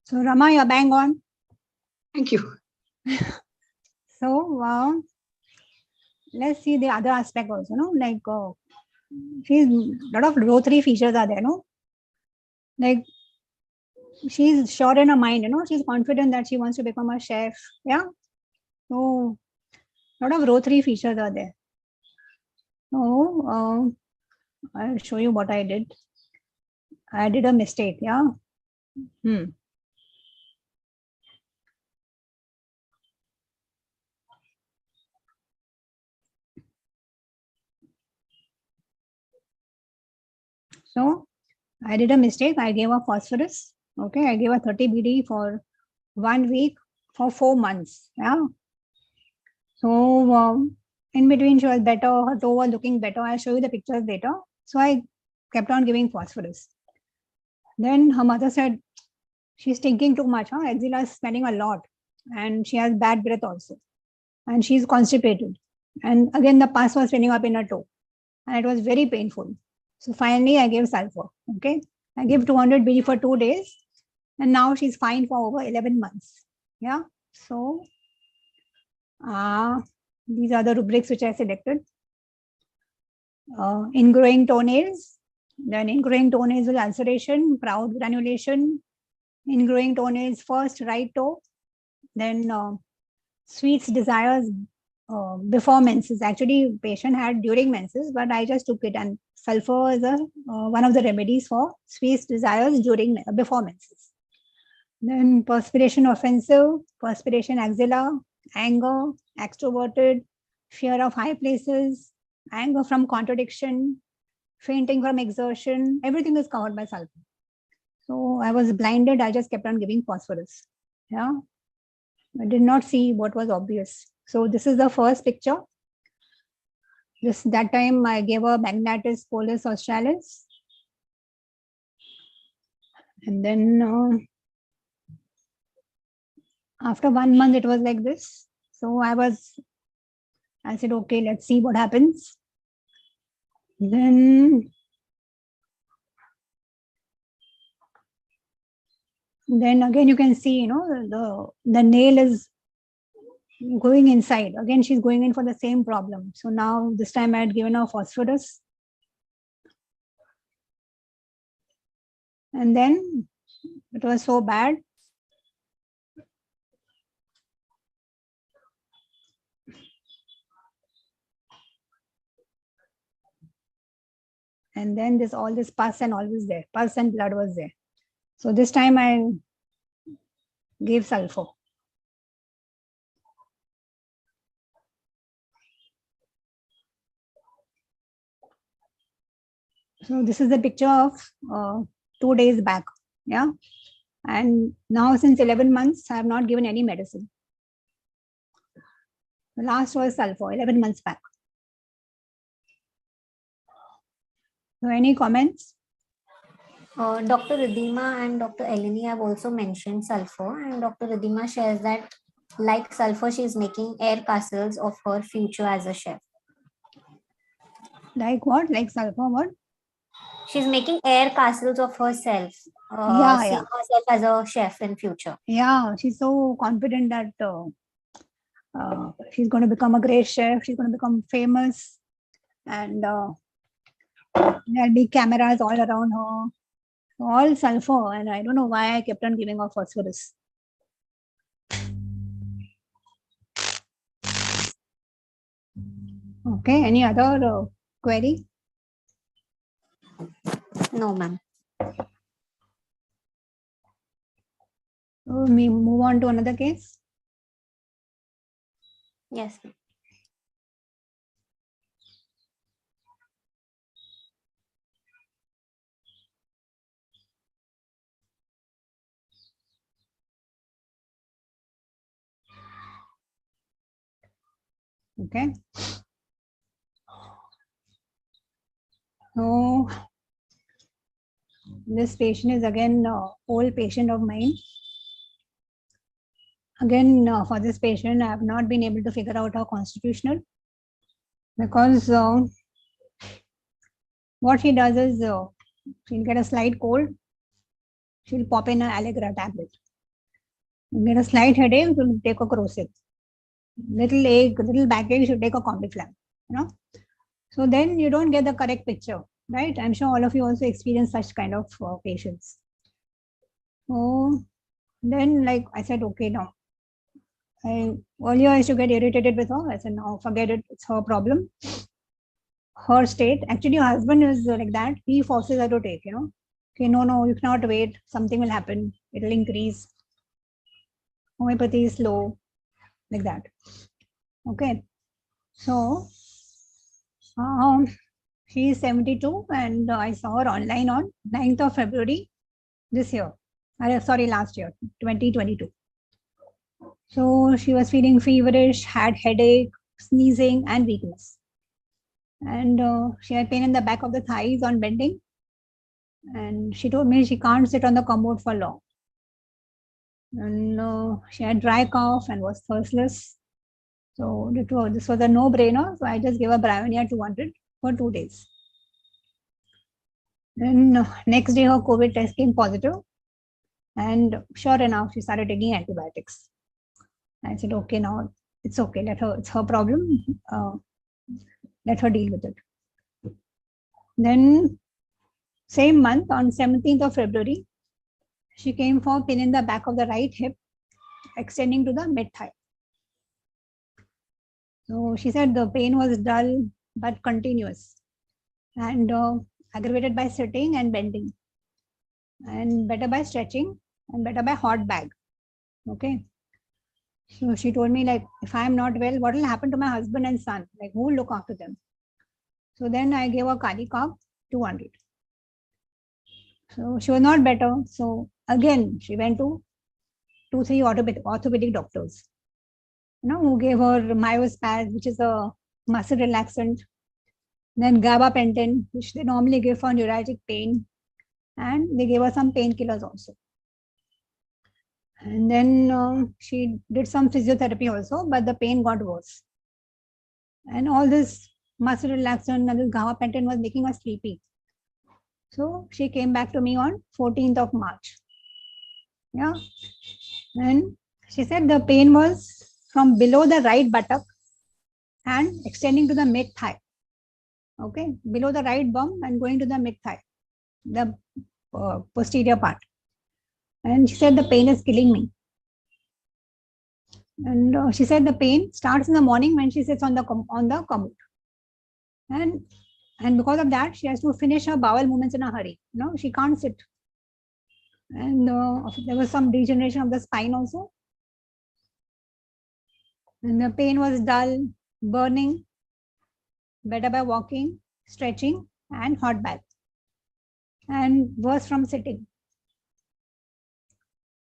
So Rama, you're bang on. Thank you. So let's see the other aspect also, like she's a lot of rotary features are there, like she's sure in her mind, she's confident that she wants to become a chef. Yeah. So a lot of rotary features are there. So I'll show you what I did. I did a mistake. Yeah. So I did a mistake. I gave her phosphorus. Okay. I gave her 30 BD for 1 week for 4 months. Yeah. So in between, she was better. Her toe was looking better. I'll show you the pictures later. So I kept on giving phosphorus. Then her mother said, she's thinking too much. Axilla is smelling a lot. And she has bad breath also. And she's constipated. And again, the pus was filling up in her toe. And it was very painful. So finally, I gave sulfur. Okay. I gave 200 BD for 2 days. And now she's fine for over 11 months. Yeah. So these are the rubrics which I selected. Ingrowing toenails. Then ingrowing toenails with ulceration, proud granulation. Ingrowing toenails first, right toe. Then sweets desires before menses. Actually, patient had during menses, but I just took it, and sulfur is one of the remedies for sweets desires before menses. Then perspiration offensive, perspiration axilla, anger, extroverted, fear of high places, anger from contradiction, fainting from exertion, everything is covered by sulfur. So I was blinded. I just kept on giving phosphorus. Yeah. I did not see what was obvious. So this is the first picture. That time I gave her Magnatus polus australis. And then after 1 month, it was like this. So I said, okay, let's see what happens. Then Then again, you can see, the nail is going inside. Again, she's going in for the same problem. So now this time I had given her phosphorus. And then it was so bad. And then all this pus and all was there. Pus and blood was there. So this time I gave sulfur. So this is the picture of 2 days back. Yeah. And now since 11 months, I have not given any medicine. The last was sulfur, 11 months back. So any comments? Dr. Ridhima and Dr. Eleni have also mentioned sulfur, and Dr. Ridhima shares that like sulfur, she is making air castles of her future as a chef. Like what? Like sulfur what? She's making air castles of herself. Yeah. Seeing herself as a chef in future. Yeah, she's so confident that she's going to become a great chef. She's going to become famous, and there'll be cameras all around her. All sulfur, and I don't know why I kept on giving her phosphorus. Okay, any other query? No, ma'am. So we move on to another case. Yes. Okay. So this patient is again an old patient of mine. Again, for this patient, I have not been able to figure out her constitutional, because what she does is she'll get a slight cold, she'll pop in an Allegra tablet. Get a slight headache, she'll take a Crocet. Little ache, little backache, she'll take a Combiflam. So then you don't get the correct picture, right? I'm sure all of you also experience such kind of patients. So then, like I said, okay, now. Earlier I used to get irritated with her. I said, no, forget it. It's her problem. Her state. Actually, her husband is like that. He forces her to take, Okay, no, you cannot wait. Something will happen. It will increase. Homeopathy is slow, like that. Okay. So, she is 72 and I saw her online on 9th of February this year. Sorry, last year, 2022. So she was feeling feverish, had headache, sneezing, and weakness. And she had pain in the back of the thighs on bending. And she told me she can't sit on the commode for long. And she had dry cough and was thirstless. So this was a no-brainer. So I just gave her Bryonia 200 for 2 days. Then next day her COVID test came positive. And sure enough, she started taking antibiotics. I said, okay, now it's okay. It's her problem. Let her deal with it. Then same month, on 17th of February, she came for pain in the back of the right hip, extending to the mid-thigh. So she said the pain was dull but continuous and aggravated by sitting and bending, and better by stretching and better by hot bag. Okay. So she told me, like, if I am not well, what will happen to my husband and son? Like, who will look after them? So then I gave her Kalikov 200. So she was not better. So again, she went to 2-3 orthopedic doctors, who gave her Myospaz, which is a muscle relaxant, then gabapentin, which they normally give for neuralgic pain, and they gave her some painkillers also. And then she did some physiotherapy also, but the pain got worse. And all this muscle relaxant and this gabapentin was making her sleepy. So she came back to me on 14th of March. Yeah. And she said the pain was from below the right buttock and extending to the mid thigh. Okay, below the right bum and going to the mid thigh, the posterior part. And she said the pain is killing me. And she said the pain starts in the morning when she sits on the commode. And because of that, she has to finish her bowel movements in a hurry. No, she can't sit. And there was some degeneration of the spine also. And the pain was dull, burning, better by walking, stretching, and hot bath. And worse from sitting.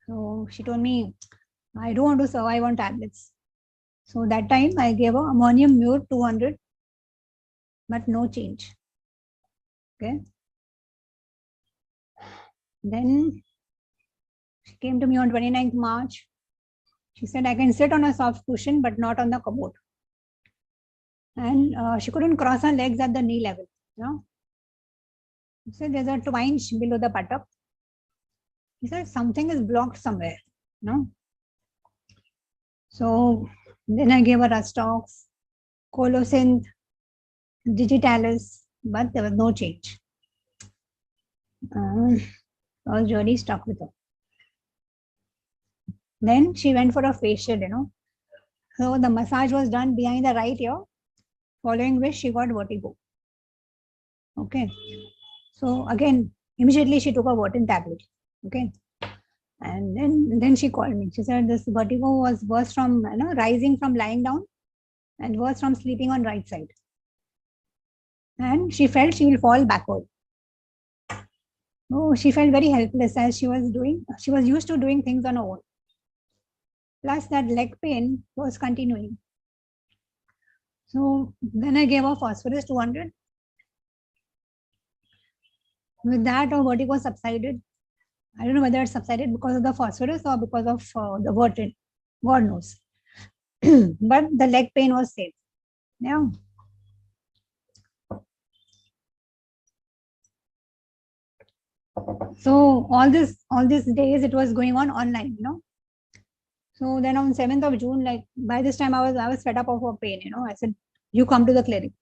So she told me, I don't want to survive on tablets. So that time I gave her ammonium mure 200, but no change. Okay. Then she came to me on 29th March. She said, I can sit on a soft cushion, but not on the commode. And she couldn't cross her legs at the knee level. You know? She said, there's a twinge below the buttock. He said, something is blocked somewhere. No. So then I gave her Rustox, Colosynth, Digitalis, but there was no change. I was really stuck with her. Then she went for a facial, you know. So the massage was done behind the right ear, following which she got vertigo. Okay. So again, immediately she took a Vertin tablet. Okay. And then she called me. She said this vertigo was worse from, you know, rising from lying down and worse from sleeping on right side. And she felt she will fall backward. Oh, she felt very helpless as she was used to doing things on her own. Plus that leg pain was continuing. So then I gave her phosphorus 200. With that, her vertigo subsided. I don't know whether it subsided because of the phosphorus or because of the Vertin. God knows. But the leg pain was safe. Yeah. So all these days it was going on online, you know. So then on 7th of June, like by this time I was fed up of her pain, you know. I said, you come to the clinic.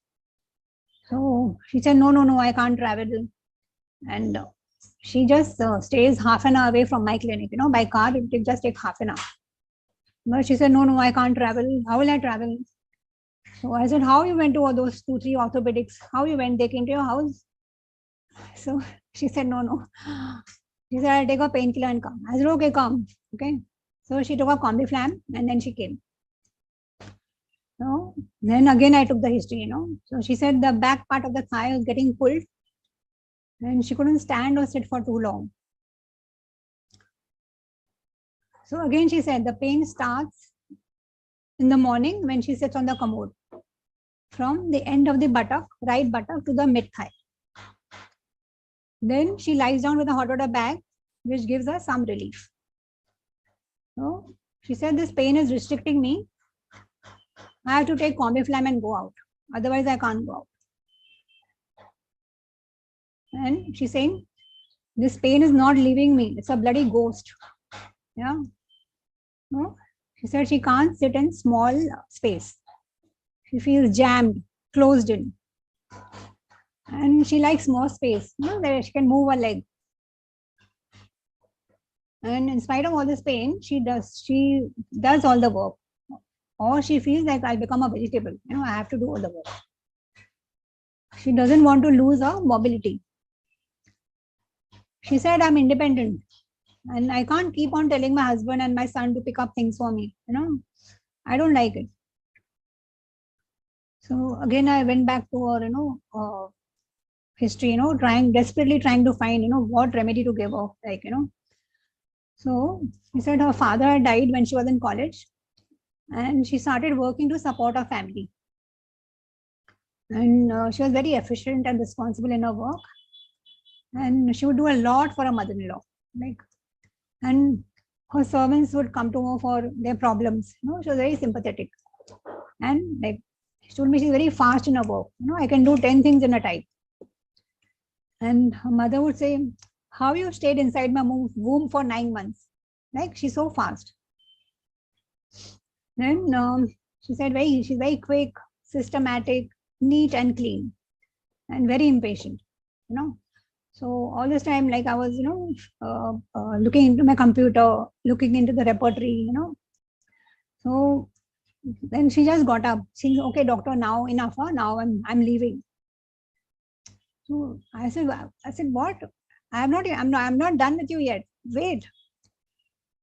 So she said, no, I can't travel. And she just stays half an hour away from my clinic, you know, by car, it will just take half an hour. But she said, no, I can't travel. How will I travel? So I said, how you went to all those 2-3 orthopedics? How you went? They came to your house? So she said, no. She said, I'll take a painkiller and come. I said, okay, come. Okay. So she took a Combiflam and then she came. So then again I took the history, you know. So she said the back part of the thigh was getting pulled and she couldn't stand or sit for too long. So again she said the pain starts in the morning when she sits on the commode from the end of the buttock, right buttock to the mid thigh. Then she lies down with a hot water bag, which gives her some relief. So she said this pain is restricting me. I have to take Combiflam and go out. Otherwise, I can't go out. And she's saying, this pain is not leaving me. It's a bloody ghost. Yeah. No? She said she can't sit in small space. She feels jammed, closed in. And she likes more space, you know, that she can move her leg. And in spite of all this pain, she does all the work. Or she feels like I'll become a vegetable. You know, I have to do all the work. She doesn't want to lose her mobility. She said, I'm independent. And I can't keep on telling my husband and my son to pick up things for me. You know, I don't like it. So again, I went back to her, you know, history, you know, desperately trying to find, you know, what remedy to give her, like, you know. So she said her father had died when she was in college and she started working to support her family. And she was very efficient and responsible in her work. And she would do a lot for her mother-in-law. Like, and her servants would come to her for their problems. You know, she was very sympathetic. And like, she told me she's very fast in her work. You know, I can do 10 things in a time. And her mother would say, how you stayed inside my womb for 9 months? Like she's so fast. Then she said she's very quick, systematic, neat and clean, and very impatient. You know. So all this time, like I was, looking into my computer, looking into the repertory, So then she just got up, saying, "Okay, doctor, now enough. Now I'm leaving." So I said, "What? I'm not done with you yet. Wait."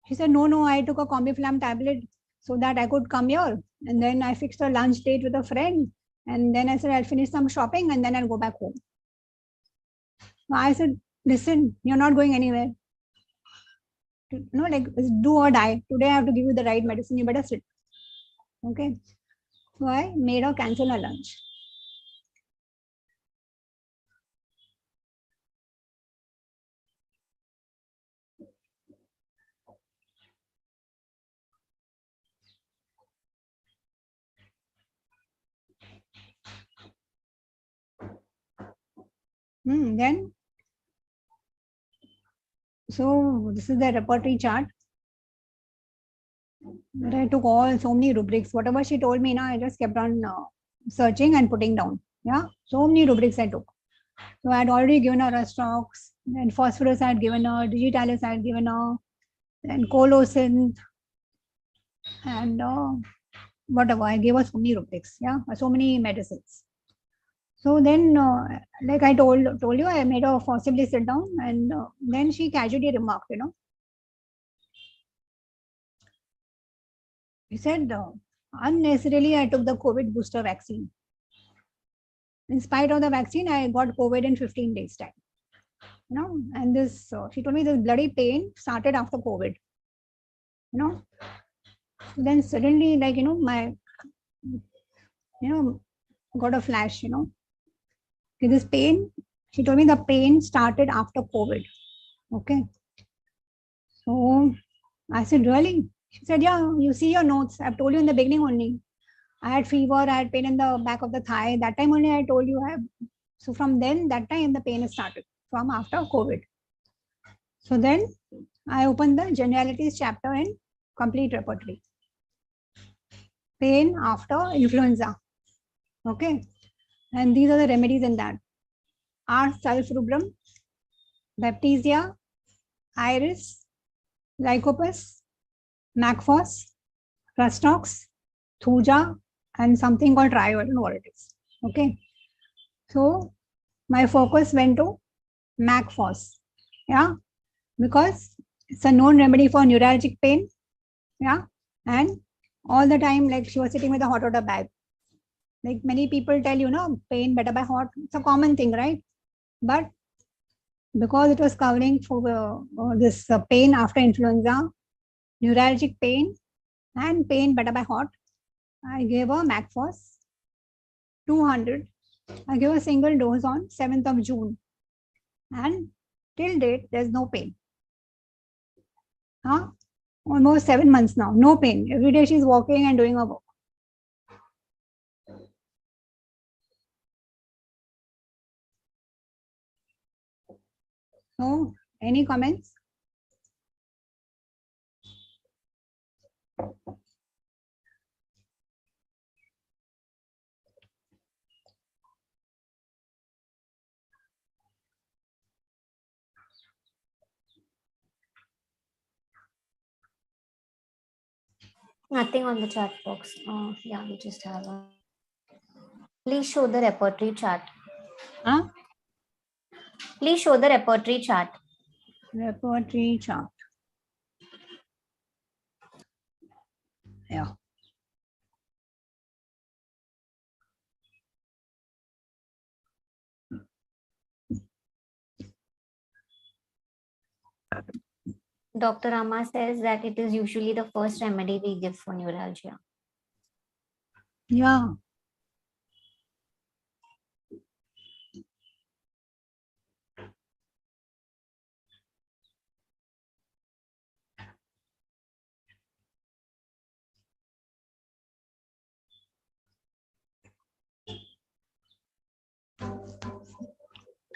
She said, "No, I took a Combiflam tablet so that I could come here, and then I fixed a lunch date with a friend, and then I said I'll finish some shopping and then I'll go back home." So I said, "Listen, you're not going anywhere. Like it's do or die. Today I have to give you the right medicine. You better sit." Okay. So I made her cancel her lunch. Then, so this is the repertory chart. But I took so many rubrics. Whatever she told me, I just kept on searching and putting down. Yeah, so many rubrics I took. So I had already given her Rustox, then phosphorus I had given her, digitalis I had given her, then colocin, and whatever. I gave her so many rubrics. Yeah, so many medicines. So then, like I told you, I made her forcibly sit down, and then she casually remarked, he said, unnecessarily I took the COVID booster vaccine. In spite of the vaccine, I got COVID in 15 days time. And this, she told me this bloody pain started after COVID. Then suddenly, like, my, got a flash, this pain, she told me the pain started after COVID. Okay. So I said, really? She said, yeah, you see your notes. I've told you in the beginning only. I had fever, I had pain in the back of the thigh. That time only I told you. So from then, that time the pain started from after COVID. So then I opened the generalities chapter in complete repertory. Pain after influenza. Okay. And these are the remedies in that. R. sulfurubrum, baptisia, iris, lycopus, macphos, rustox, thuja, and something called trio. I don't know what it is. Okay. So my focus went to macphos. Yeah. Because it's a known remedy for neuralgic pain. Yeah. And all the time, like she was sitting with a hot water bag. Like many people tell pain better by hot. It's a common thing, right? But because it was covering for this pain after influenza, neuralgic pain, and pain better by hot, I gave her Macphos 200. I gave a single dose on 7th of June. And till date, there's no pain. Almost 7 months now, no pain. Every day she's walking and doing her work. So, any comments? Nothing on the chat box. Yeah, we just have a. Please show the repertory chart. Please show the repertory chart. Repertory chart. Yeah. Dr. Rama says that it is usually the first remedy we give for neuralgia. Yeah.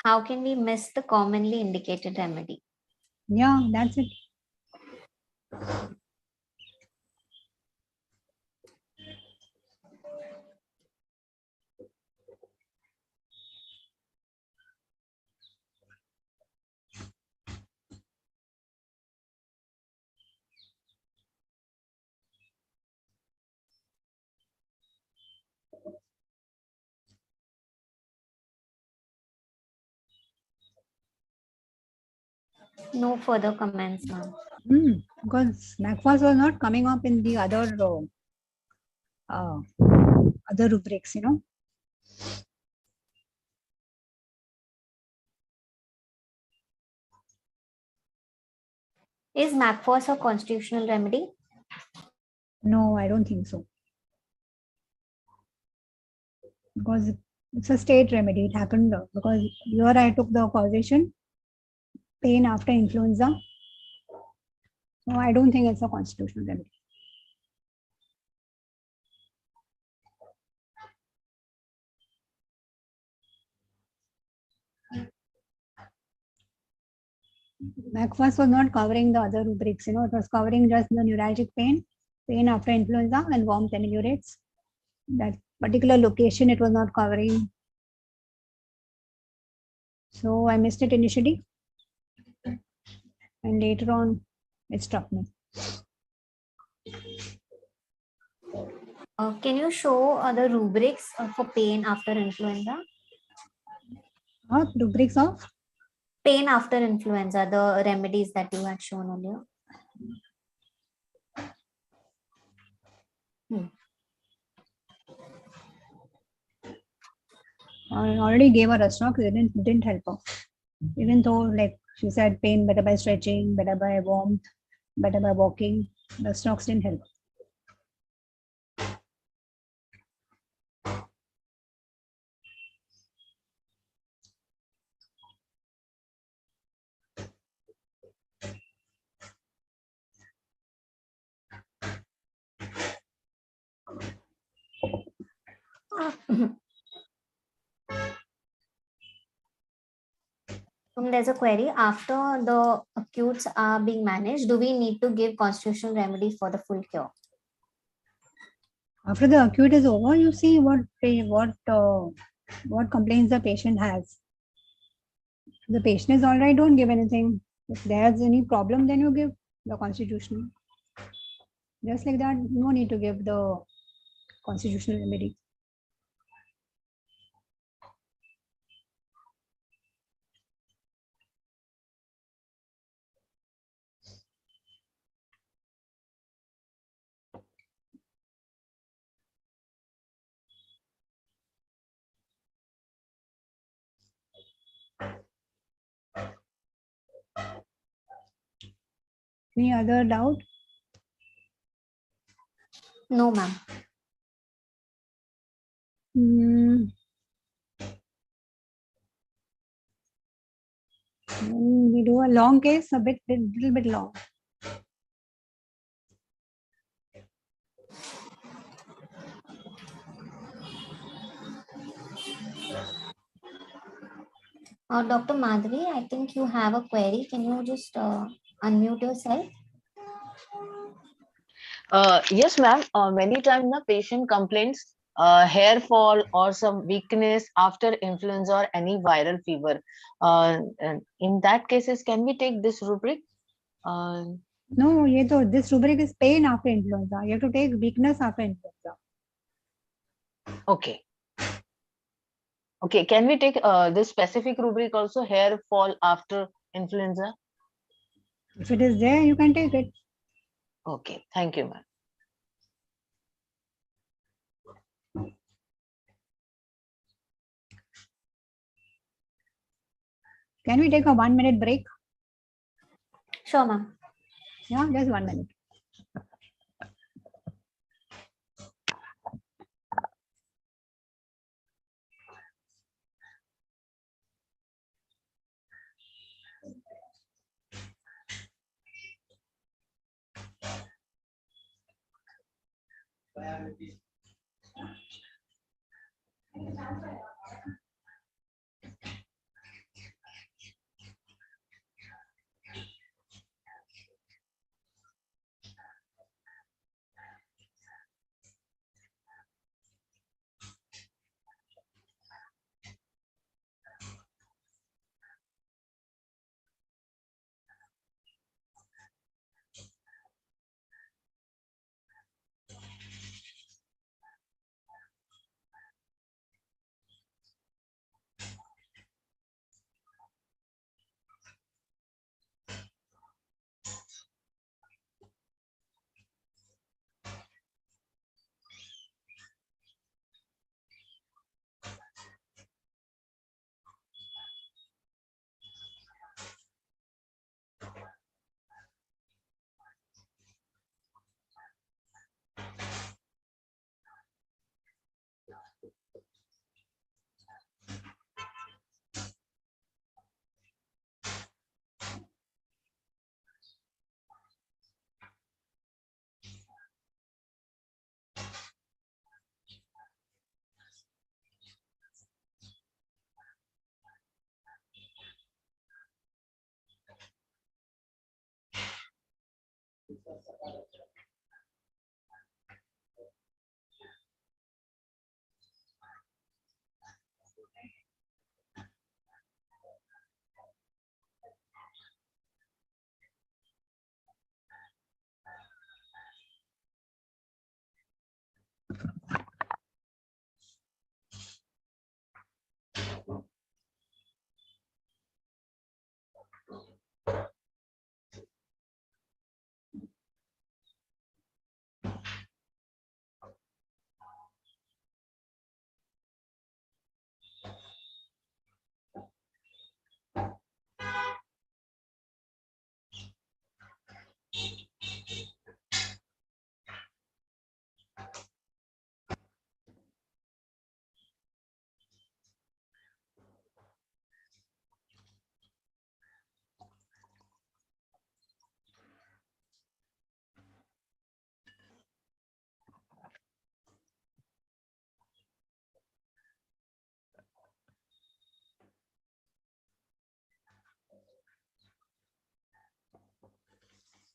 How can we miss the commonly indicated remedy? Yeah, that's it. No further comments, ma'am. Because MacFast was not coming up in the other rubrics, Is MacFOS a constitutional remedy? No, I don't think so. Because it's a state remedy. It happened because here I took the causation, pain after influenza. So I don't think it's a constitutional remedy. MacFast was not covering the other rubrics, it was covering just the neuralgic pain, pain after influenza, and warmth ameliorate. That particular location it was not covering. So I missed it initially. And later on, it struck me. Can you show the rubrics for pain after influenza? Rubrics of? Pain after influenza, the remedies that you had shown earlier. I already gave her a stock, it didn't help her. Even though, like she said, pain better by stretching, better by warmth, better by walking, the stocks didn't help. There's a query. After the acutes are being managed, do we need to give constitutional remedy for the full cure? After the acute is over, you see what complaints the patient has. If the patient is all right, don't give anything. If there's any problem, then you give the constitutional. Just like that, no need to give the constitutional remedy. Any other doubt? No, ma'am. We do a long case, a little bit long. Dr. Madhuri, I think you have a query. Can you just unmute yourself? Yes, ma'am. Many times the patient complains hair fall or some weakness after influenza or any viral fever. And in that cases, can we take this rubric? No, this rubric is pain after influenza. You have to take weakness after influenza. Okay. Okay, can we take this specific rubric also, hair fall after influenza? If it is there, you can take it. Okay, thank you, ma'am. Can we take a 1 minute break? Sure, ma'am. Yeah, just 1 minute.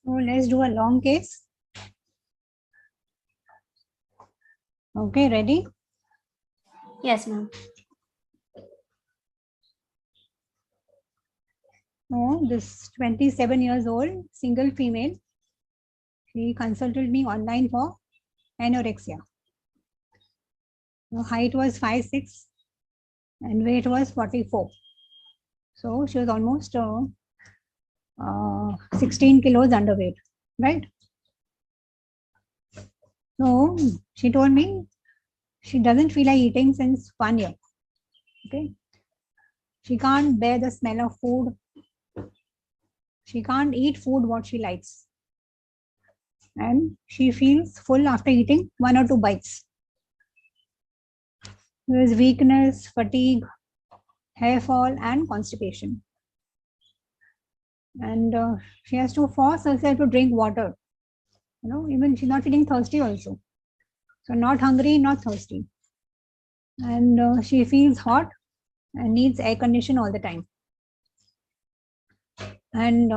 So let's do a long case. Okay, ready? Yes, ma'am. So this 27 years old single female, she consulted me online for anorexia. Her height was 5'6" and weight was 44. So she was almost 16 kilos underweight, right? So she told me she doesn't feel like eating since 1 year. Okay. She can't bear the smell of food. She can't eat food what she likes. And she feels full after eating 1 or 2 bites. There is weakness, fatigue, hair fall, and constipation. And she has to force herself to drink water. You know, even she's not feeling thirsty also. So not hungry, not thirsty. And she feels hot and needs air condition all the time. And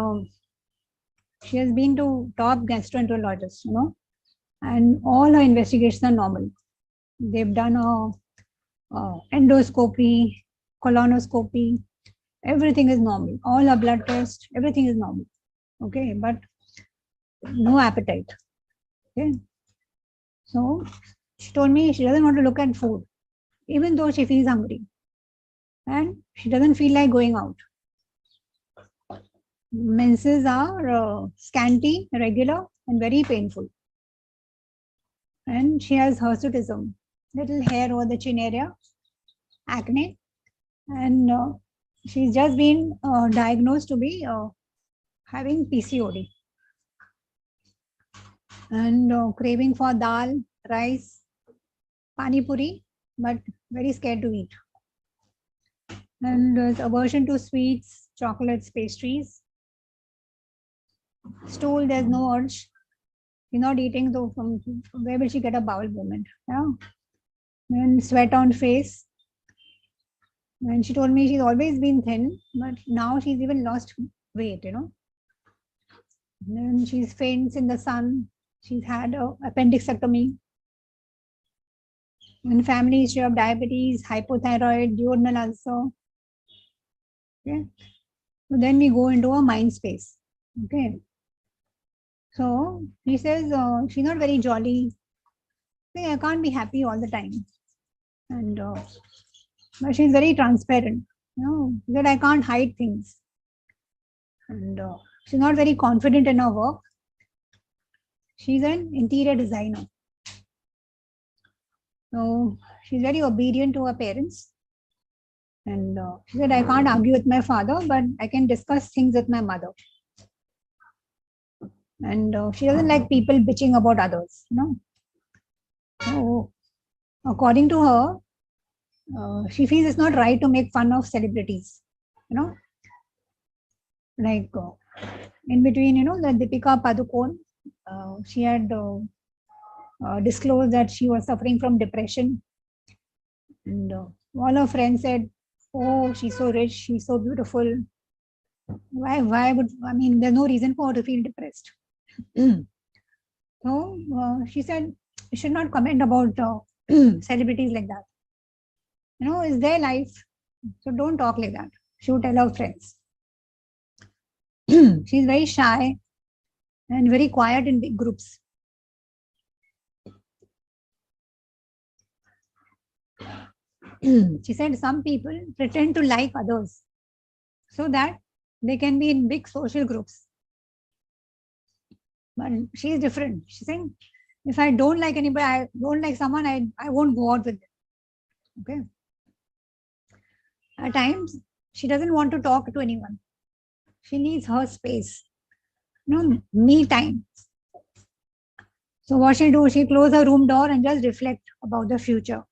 she has been to top gastroenterologists, you know, and all her investigations are normal. They've done a endoscopy, colonoscopy, everything is normal. All her blood tests, everything is normal. Okay, but no appetite. Okay, so she told me she doesn't want to look at food, even though she feels hungry, and she doesn't feel like going out. Menses are scanty, irregular, and very painful. And she has hirsutism, little hair over the chin area, acne, and she's just been diagnosed to be having PCOD and craving for dal, rice, pani puri, but very scared to eat. And there's aversion to sweets, chocolates, pastries. Stool, there's no urge. She's not eating, so from where will she get a bowel movement? Yeah. And sweat on face. And she told me she's always been thin, but now she's even lost weight, you know. And she's faints in the sun. She's had a appendixectomy. And family history of diabetes, hypothyroid, duodenal ulcer. Okay. So then we go into a mind space. Okay. So he says she's not very jolly. I can't be happy all the time. And but she's very transparent. You know, that I can't hide things. And she's not very confident in her work. She's an interior designer. So she's very obedient to her parents. And she said, I can't argue with my father, but I can discuss things with my mother. And she doesn't like people bitching about others, you know. So according to her, she feels it's not right to make fun of celebrities, you know. Like in between, you know, the Deepika Padukone, she had disclosed that she was suffering from depression. And all her friends said, oh, she's so rich, she's so beautiful. Why would, I mean, there's no reason for her to feel depressed. So she said, you should not comment about celebrities like that. You know, it's their life. So don't talk like that. She would tell her friends. She's very shy and very quiet in big groups. She said some people pretend to like others so that they can be in big social groups. But she's different. She's saying, if I don't like anybody, I don't like someone, I won't go out with them. Okay. At times, she doesn't want to talk to anyone. She needs her space. You know, me time. So what she'll do, she'll close her room door and just reflect about the future.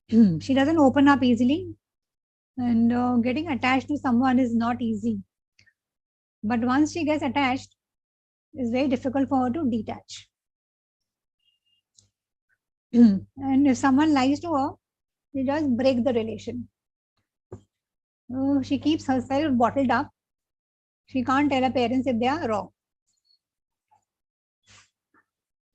She doesn't open up easily. And getting attached to someone is not easy. But once she gets attached, it's very difficult for her to detach. And if someone lies to her, she just break the relation. So she keeps herself bottled up She can't tell her parents if they are wrong.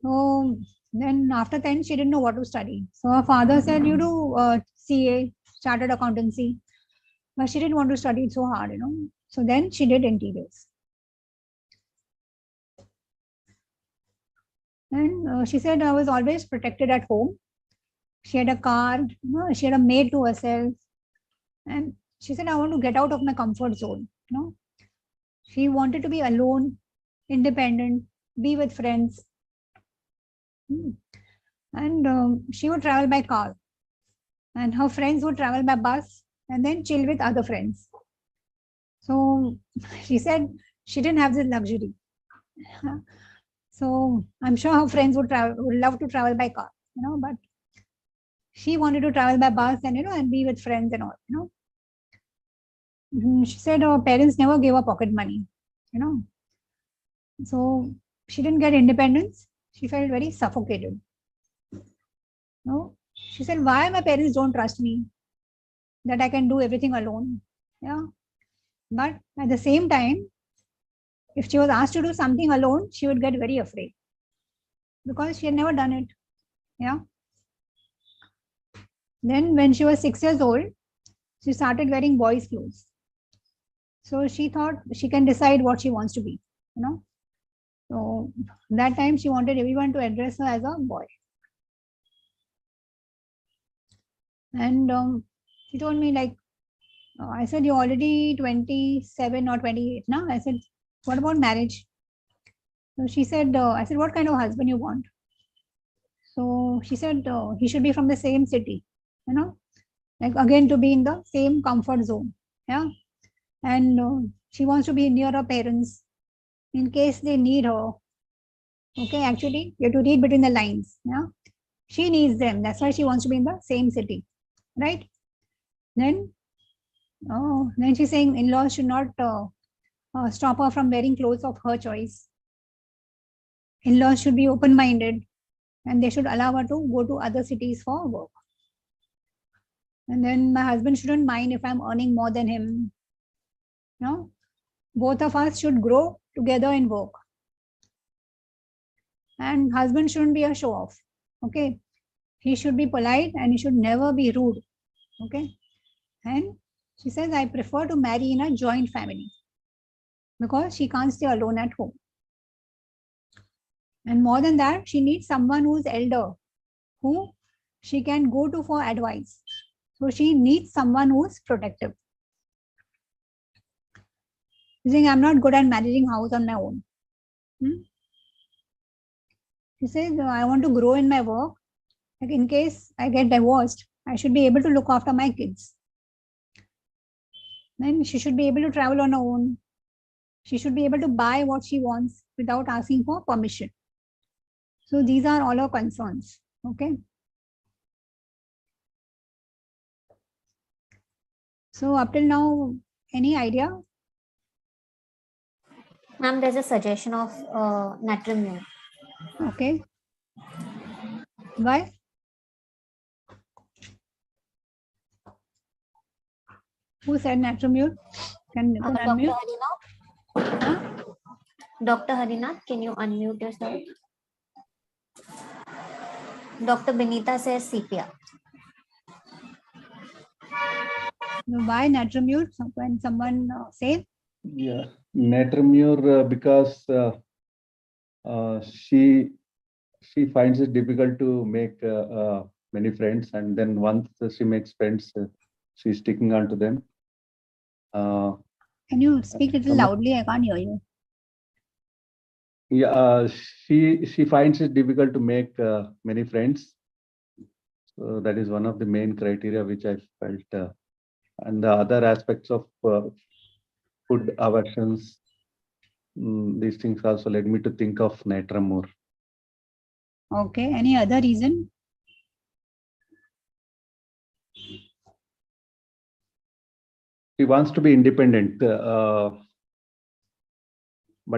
So then after 10, she didn't know what to study. So her father said, you do CA, Chartered Accountancy. But she didn't want to study it so hard, So then she did interiors. And she said, I was always protected at home. She had a car, she had a maid to herself. And she said, I want to get out of my comfort zone. She wanted to be alone, independent, be with friends. And she would travel by car. And her friends would travel by bus and then chill with other friends. So she said she didn't have this luxury. So I'm sure her friends would love to travel by car, but she wanted to travel by bus and and be with friends and all. She said her parents never gave her pocket money, so she didn't get independence. She felt very suffocated. She said, why my parents don't trust me that I can do everything alone? Yeah. But at the same time, if she was asked to do something alone, she would get very afraid because she had never done it. Yeah. Then when she was 6 years old, she started wearing boys' clothes. So she thought she can decide what she wants to be, So that time she wanted everyone to address her as a boy. And she told me like, I said, you're already 27 or 28 now. I said, what about marriage? So she said, I said, what kind of husband you want? So she said, he should be from the same city, like again to be in the same comfort zone. Yeah. And she wants to be near her parents in case they need her. Okay, actually, you have to read between the lines. Yeah. She needs them. That's why she wants to be in the same city. Right? Then she's saying in-laws should not stop her from wearing clothes of her choice. In-laws should be open-minded and they should allow her to go to other cities for work. And then my husband shouldn't mind if I'm earning more than him. Both of us should grow together in work. And husband shouldn't be a show-off. Okay. He should be polite and he should never be rude. Okay. And she says, I prefer to marry in a joint family because she can't stay alone at home. And more than that, she needs someone who's elder, who she can go to for advice. So she needs someone who's protective. She's saying, I'm not good at managing house on my own. She says, I want to grow in my work. Like in case I get divorced, I should be able to look after my kids. Then she should be able to travel on her own. She should be able to buy what she wants without asking for permission. So these are all her concerns. Okay. So up till now, any idea? Ma'am, there's a suggestion of natrimune. Okay. Why? Who said natrimune? Can you Dr. unmute? Harinath? Dr. Harinath, can you unmute yourself? Dr. Benita says sepia. Why natrimune? When someone says? Yeah, natrimure because she finds it difficult to make many friends, and then once she makes friends, she's sticking on to them. Can you speak a little loudly? I can't hear you. Yeah, she finds it difficult to make many friends. So that is one of the main criteria which I felt, and the other aspects of food aversions. These things also led me to think of natrimure. Okay. Any other reason? She wants to be independent, but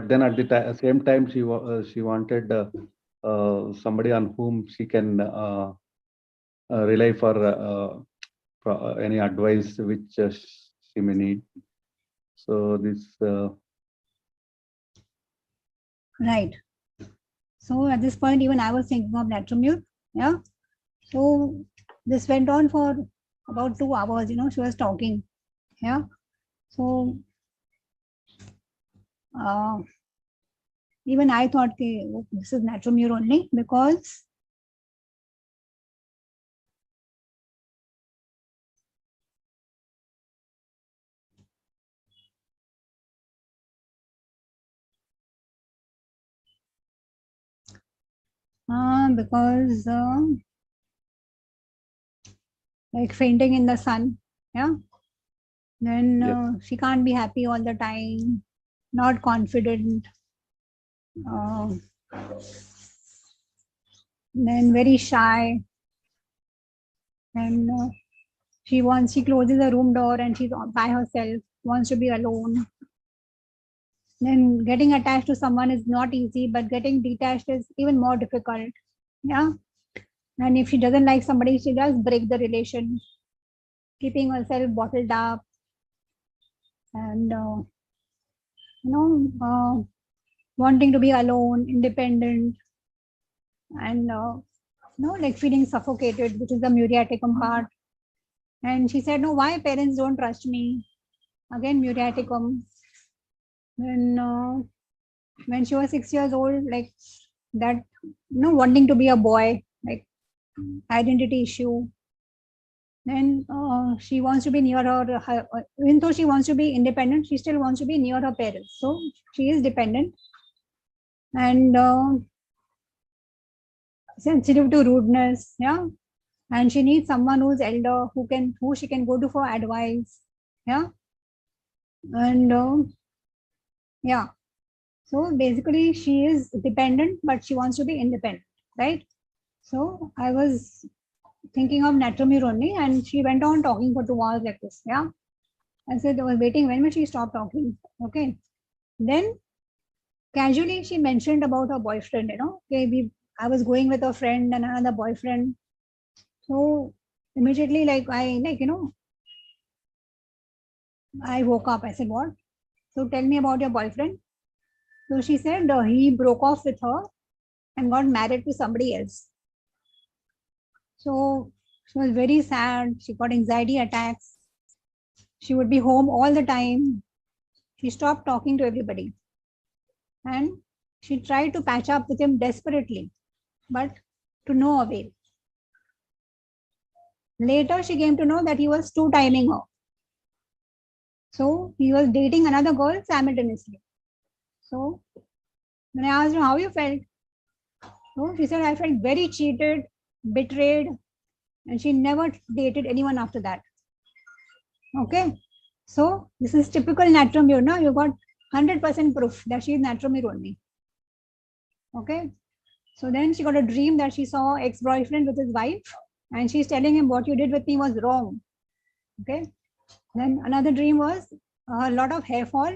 then at the same time, she wanted somebody on whom she can rely for any advice which she may need. So this Right. So at this point, even I was thinking of Natromute. Yeah. So this went on for about 2 hours, she was talking. Yeah. So even I thought, okay, this is Natromute only, because like fainting in the sun. Yeah. Then she can't be happy all the time, not confident. Uh, then very shy. And she closes the room door and she's by herself, wants to be alone. Then getting attached to someone is not easy, but getting detached is even more difficult. Yeah. And if she doesn't like somebody, she does break the relation, keeping herself bottled up. And wanting to be alone, independent, and like feeling suffocated, which is the muriaticum part. And she said, no, why parents don't trust me? Again, muriaticum. Then when she was 6 years old, like that, wanting to be a boy, like identity issue. Then she wants to be near her, even though she wants to be independent, she still wants to be near her parents. So she is dependent. And sensitive to rudeness. Yeah. And she needs someone who's elder, who she can go to for advice. Yeah. And yeah. So basically she is dependent, but she wants to be independent, right? So I was thinking of Natromir only, and she went on talking for 2 hours like this. Yeah. I said I was waiting, when will she stop talking? Okay. Then casually she mentioned about her boyfriend, okay, I was going with a friend and another boyfriend. So immediately, I woke up. I said, what? So tell me about your boyfriend. So she said he broke off with her and got married to somebody else. So she was very sad. She got anxiety attacks. She would be home all the time. She stopped talking to everybody. And she tried to patch up with him desperately, but to no avail. Later, she came to know that he was two-timing her. So he was dating another girl simultaneously. So when I asked her how you felt, so she said, I felt very cheated, betrayed, and she never dated anyone after that. Okay. So this is typical Natromir. Now you got 100% proof that she is Natromir only. Okay. So then she got a dream that she saw ex-boyfriend with his wife, and she's telling him what you did with me was wrong. Okay. Then another dream was a lot of hair fall.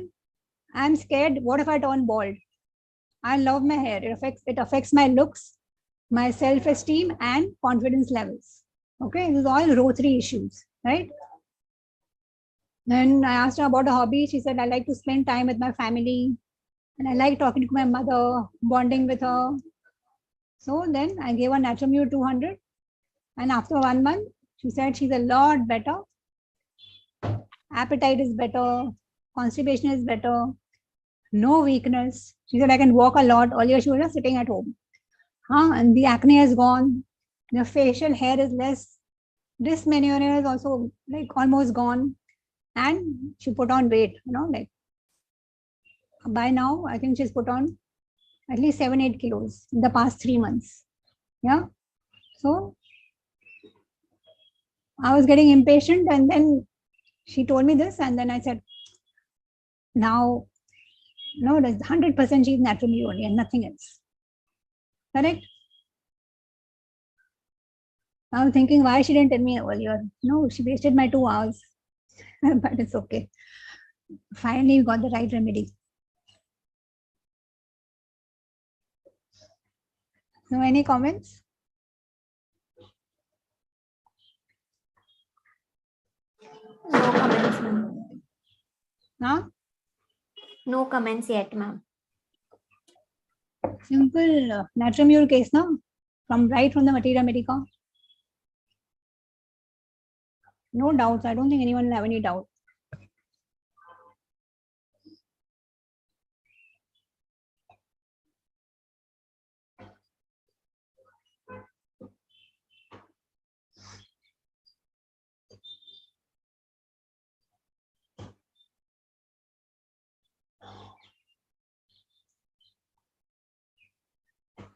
I'm scared. What if I turn bald? I love my hair. It affects my looks, my self-esteem, and confidence levels. Okay, this is all row 3 issues, right? Then I asked her about a hobby. She said, I like to spend time with my family, and I like talking to my mother, bonding with her. So then I gave her Natromute 200, and after 1 month, she said she's a lot better. Appetite is better, constipation is better, no weakness. She said I can walk a lot. Earlier she was just sitting at home. And the acne has gone. The facial hair is less. Dysmenorrhea is also like almost gone. And she put on weight, like by now, I think she's put on at least 7-8 kilos in the past 3 months. Yeah. So I was getting impatient, and then she told me this, and then I said, now, no, that's 100% she's naturally only and nothing else. Correct? I'm thinking why she didn't tell me earlier. No, she wasted my 2 hours. But it's okay. Finally, we got the right remedy. So, any comments? No comments, ma'am. Huh? No comments yet, ma'am. Simple Natramure case now, from the Materia Medica. No doubts. I don't think anyone will have any doubt.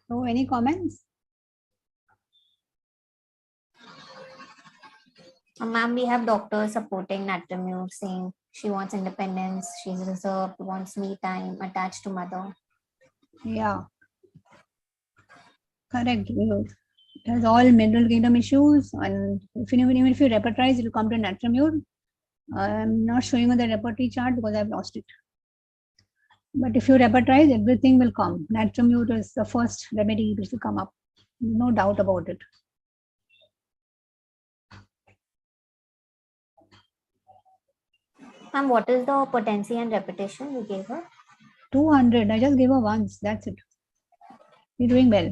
So, any comments? Ma'am, we have doctors supporting Natramure, saying she wants independence, she's reserved, wants me time, attached to mother. Yeah. Correct. It has all mineral kingdom issues, and even if you repertorize, it will come to Natramure. I'm not showing you the repertory chart because I've lost it. But if you repertorize, everything will come. Natramure is the first remedy which will come up. No doubt about it. Ma'am, what is the potency and repetition you gave her? 200. I just gave her once. That's it. You're doing well.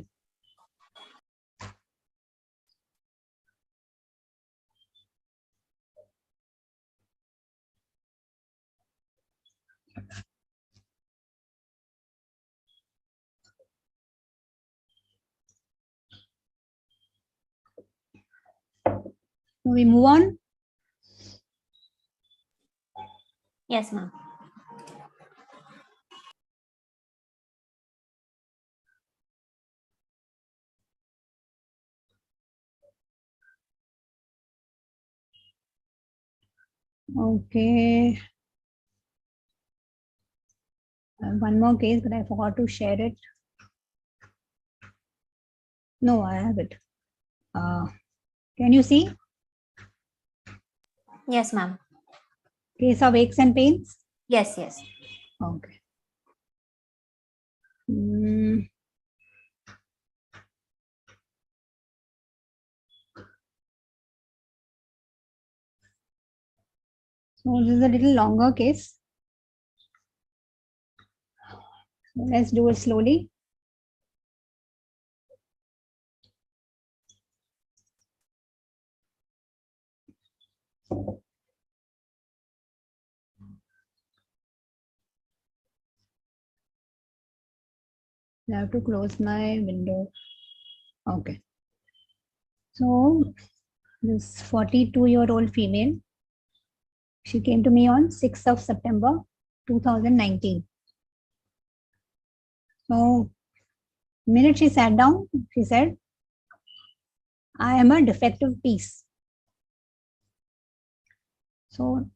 So we move on. Yes, ma'am. Okay. One more case, but I forgot to share it. No, I have it. Can you see? Yes, ma'am. Case of aches and pains? Yes, yes. Okay. So this is a little longer case. So let's do it slowly. I have to close my window. Okay. So this 42-year-old female, she came to me on 6th of September 2019. So minute she sat down, she said, I am a defective piece. So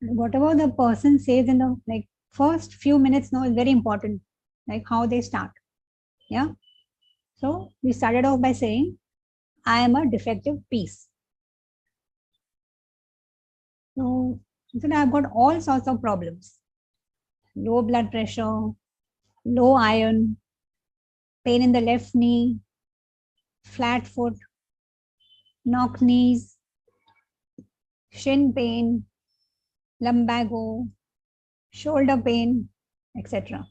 whatever the person says in the first few minutes now is very important, like how they start. Yeah. So we started off by saying, I am a defective piece. So I've got all sorts of problems. Low blood pressure, low iron, pain in the left knee, flat foot, knock knees, shin pain, lumbago, shoulder pain, etc.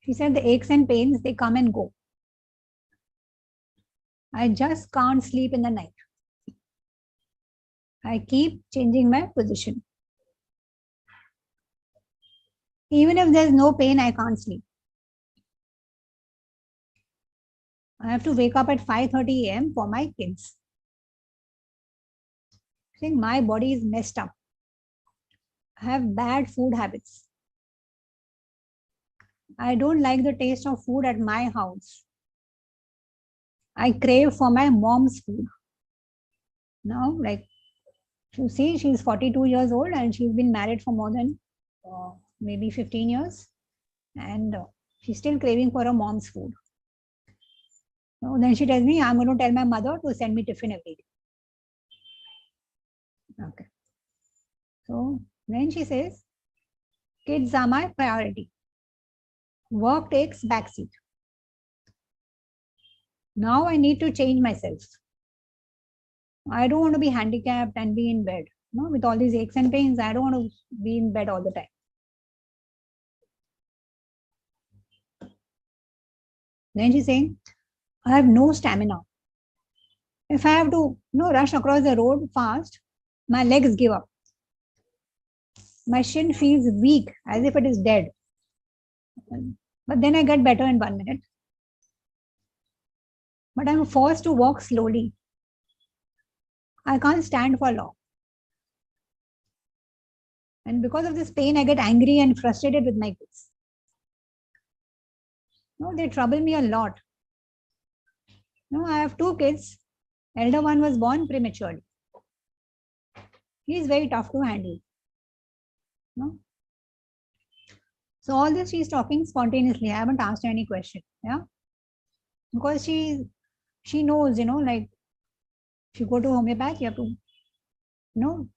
She said the aches and pains, they come and go. I just can't sleep in the night. I keep changing my position. Even if there's no pain, I can't sleep. I have to wake up at 5:30 a.m. for my kids. I think my body is messed up. I have bad food habits. I don't like the taste of food at my house. I crave for my mom's food. Now, you see, she's 42 years old and she's been married for more than maybe 15 years. And she's still craving for her mom's food. So then she tells me, I'm going to tell my mother to send me tiffin every day. Okay. So then she says, kids are my priority. Work takes backseat. Now I need to change myself. I don't want to be handicapped and be in bed. No, with all these aches and pains, I don't want to be in bed all the time. Then she's saying, I have no stamina. If I have to rush across the road fast, my legs give up. My shin feels weak, as if it is dead. But then I get better in 1 minute. But I'm forced to walk slowly. I can't stand for long. And because of this pain, I get angry and frustrated with my kids. They trouble me a lot. I have 2 kids. Elder one was born prematurely. He is very tough to handle. So all this she's talking spontaneously. I haven't asked her any question. Yeah. Because she knows, like if you go to homeopath, you have to,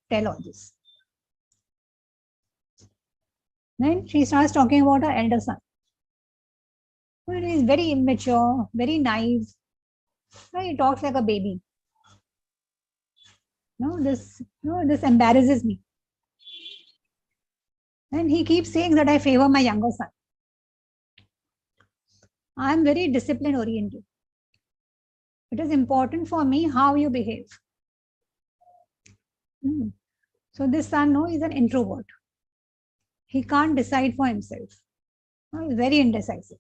tell all this. Then she starts talking about her elder son. He is very immature, very naive. He talks like a baby. This embarrasses me. And he keeps saying that I favor my younger son. I am very discipline oriented. It is important for me how you behave. So this son, is an introvert. He can't decide for himself. He's very indecisive.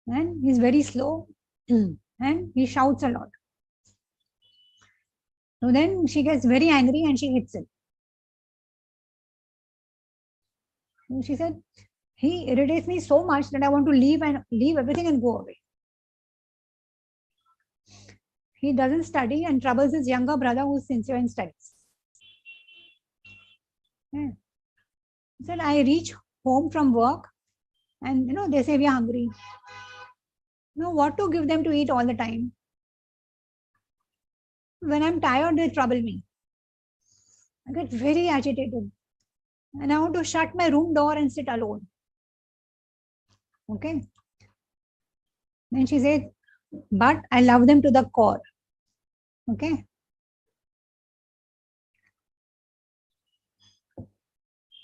And he's very slow. And he shouts a lot. So then she gets very angry and she hits him. So she said, he irritates me so much that I want to leave everything and go away. He doesn't study and troubles his younger brother who's sincere in studies. Yeah. He said, I reach home from work and they say we are hungry. What to give them to eat all the time? When I'm tired, they trouble me. I get very agitated. And I want to shut my room door and sit alone. Okay. Then she said, but I love them to the core. Okay.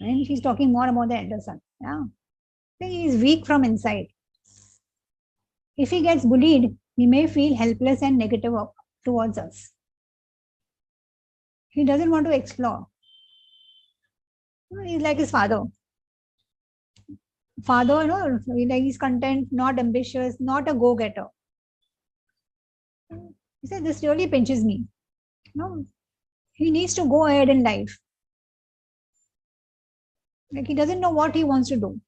And she's talking more about the elder son. Yeah. He is weak from inside. If he gets bullied, he may feel helpless and negative towards us. He doesn't want to explore. He's like his father. Father, like he's content, not ambitious, not a go-getter. He said, this really pinches me. He needs to go ahead in life. Like he doesn't know what he wants to do.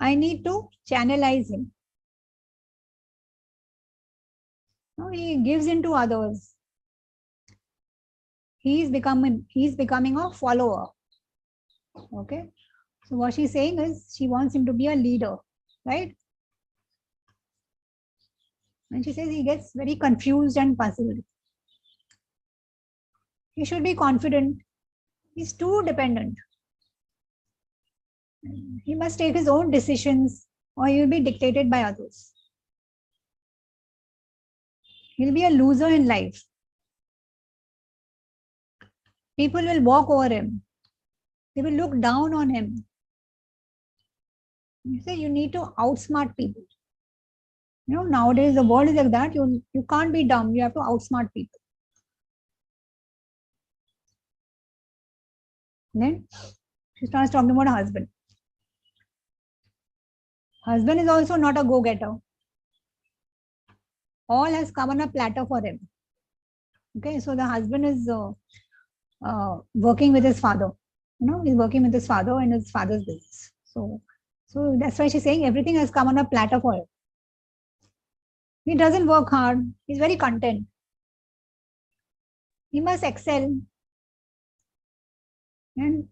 I need to channelize him. He gives in to others. He's becoming a follower. Okay. So what she's saying is she wants him to be a leader, right? And she says he gets very confused and puzzled. He should be confident. He's too dependent. He must take his own decisions or he will be dictated by others. He'll be a loser in life. People will walk over him. They will look down on him. You say you need to outsmart people. Nowadays the world is like that. You can't be dumb. You have to outsmart people. Then she starts talking about her husband. Husband is also not a go-getter. All has come on a platter for him. Okay, so the husband is working with his father. He's working with his father and his father's business. So that's why she's saying everything has come on a platter for him. He doesn't work hard. He's very content. He must excel. And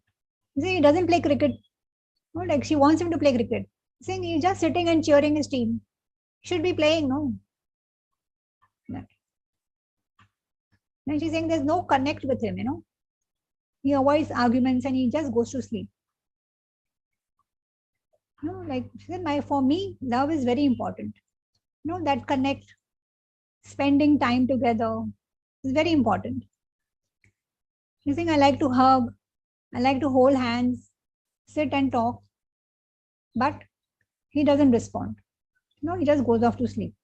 he doesn't play cricket. Like she wants him to play cricket. Saying he's just sitting and cheering his team. He should be playing, no. Then she's saying there's no connect with him, He avoids arguments and he just goes to sleep. Like she said, for me, love is very important. That connect, spending time together is very important. She's saying I like to hug, I like to hold hands, sit and talk. But He doesn't respond. No, he just goes off to sleep.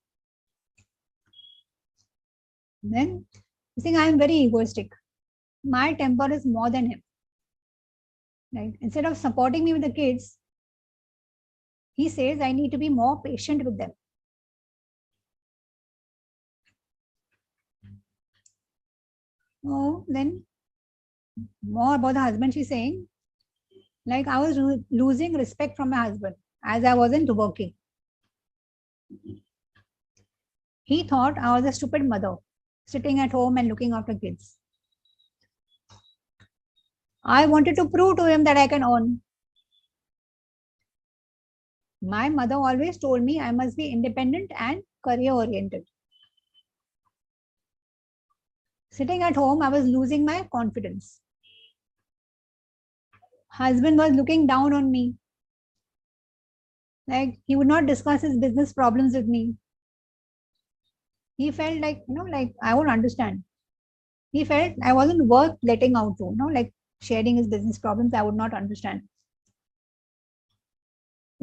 Then you think I am very egoistic. My temper is more than him. Right? Instead of supporting me with the kids, he says I need to be more patient with them. Oh, then more about the husband, she's saying, like I was losing respect from my husband as I wasn't working. He thought I was a stupid mother, sitting at home and looking after kids. I wanted to prove to him that I can earn. My mother always told me I must be independent and career oriented. Sitting at home, I was losing my confidence. Husband was looking down on me. Like he would not discuss his business problems with me. He felt like, like I won't understand. He felt I wasn't worth letting out to, like sharing his business problems, I would not understand.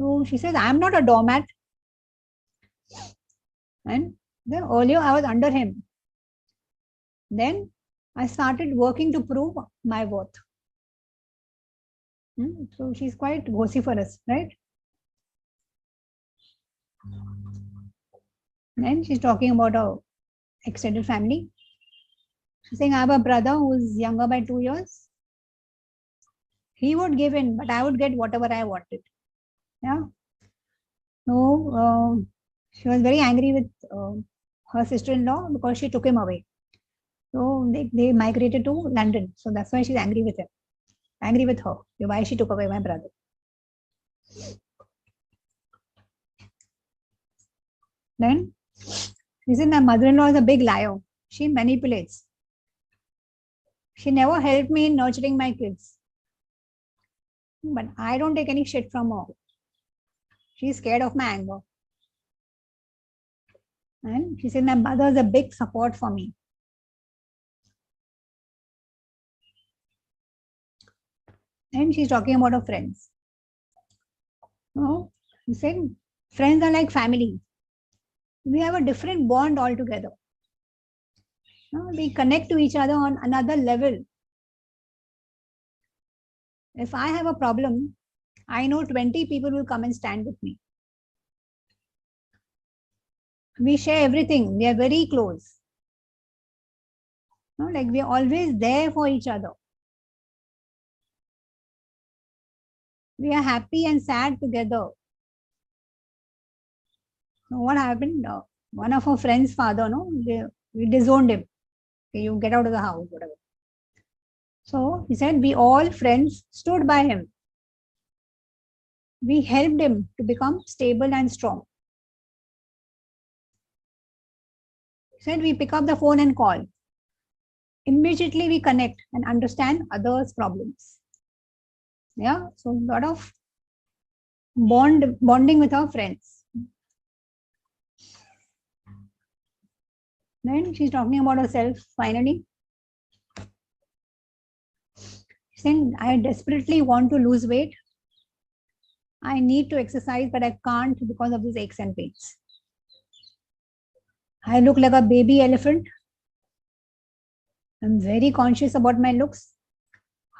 So she says, I'm not a doormat. And then earlier I was under him. Then I started working to prove my worth. So she's quite vociferous, right? Then she's talking about her extended family. She's saying, I have a brother who's younger by 2 years. He would give in, but I would get whatever I wanted. Yeah. So she was very angry with her sister-in-law because she took him away. So they migrated to London. So that's why she's angry with him. Angry with her. Why she took away my brother. Then she said, my mother-in-law is a big liar. She manipulates. She never helped me in nurturing my kids. But I don't take any shit from her. She's scared of my anger. And she said, my mother is a big support for me. And she's talking about her friends. Oh, she said, friends are like family. We have a different bond altogether. We connect to each other on another level. If I have a problem, I know 20 people will come and stand with me. We share everything. We are very close. Like we are always there for each other. We are happy and sad together. So what happened? One of our friend's father, we disowned him. Okay, you get out of the house, whatever. So he said, we all friends stood by him. We helped him to become stable and strong. He said, we pick up the phone and call. Immediately we connect and understand others' problems. Yeah, so a lot of bonding with our friends. Then she's talking about herself finally. She's saying, I desperately want to lose weight. I need to exercise, but I can't because of these aches and pains. I look like a baby elephant. I'm very conscious about my looks,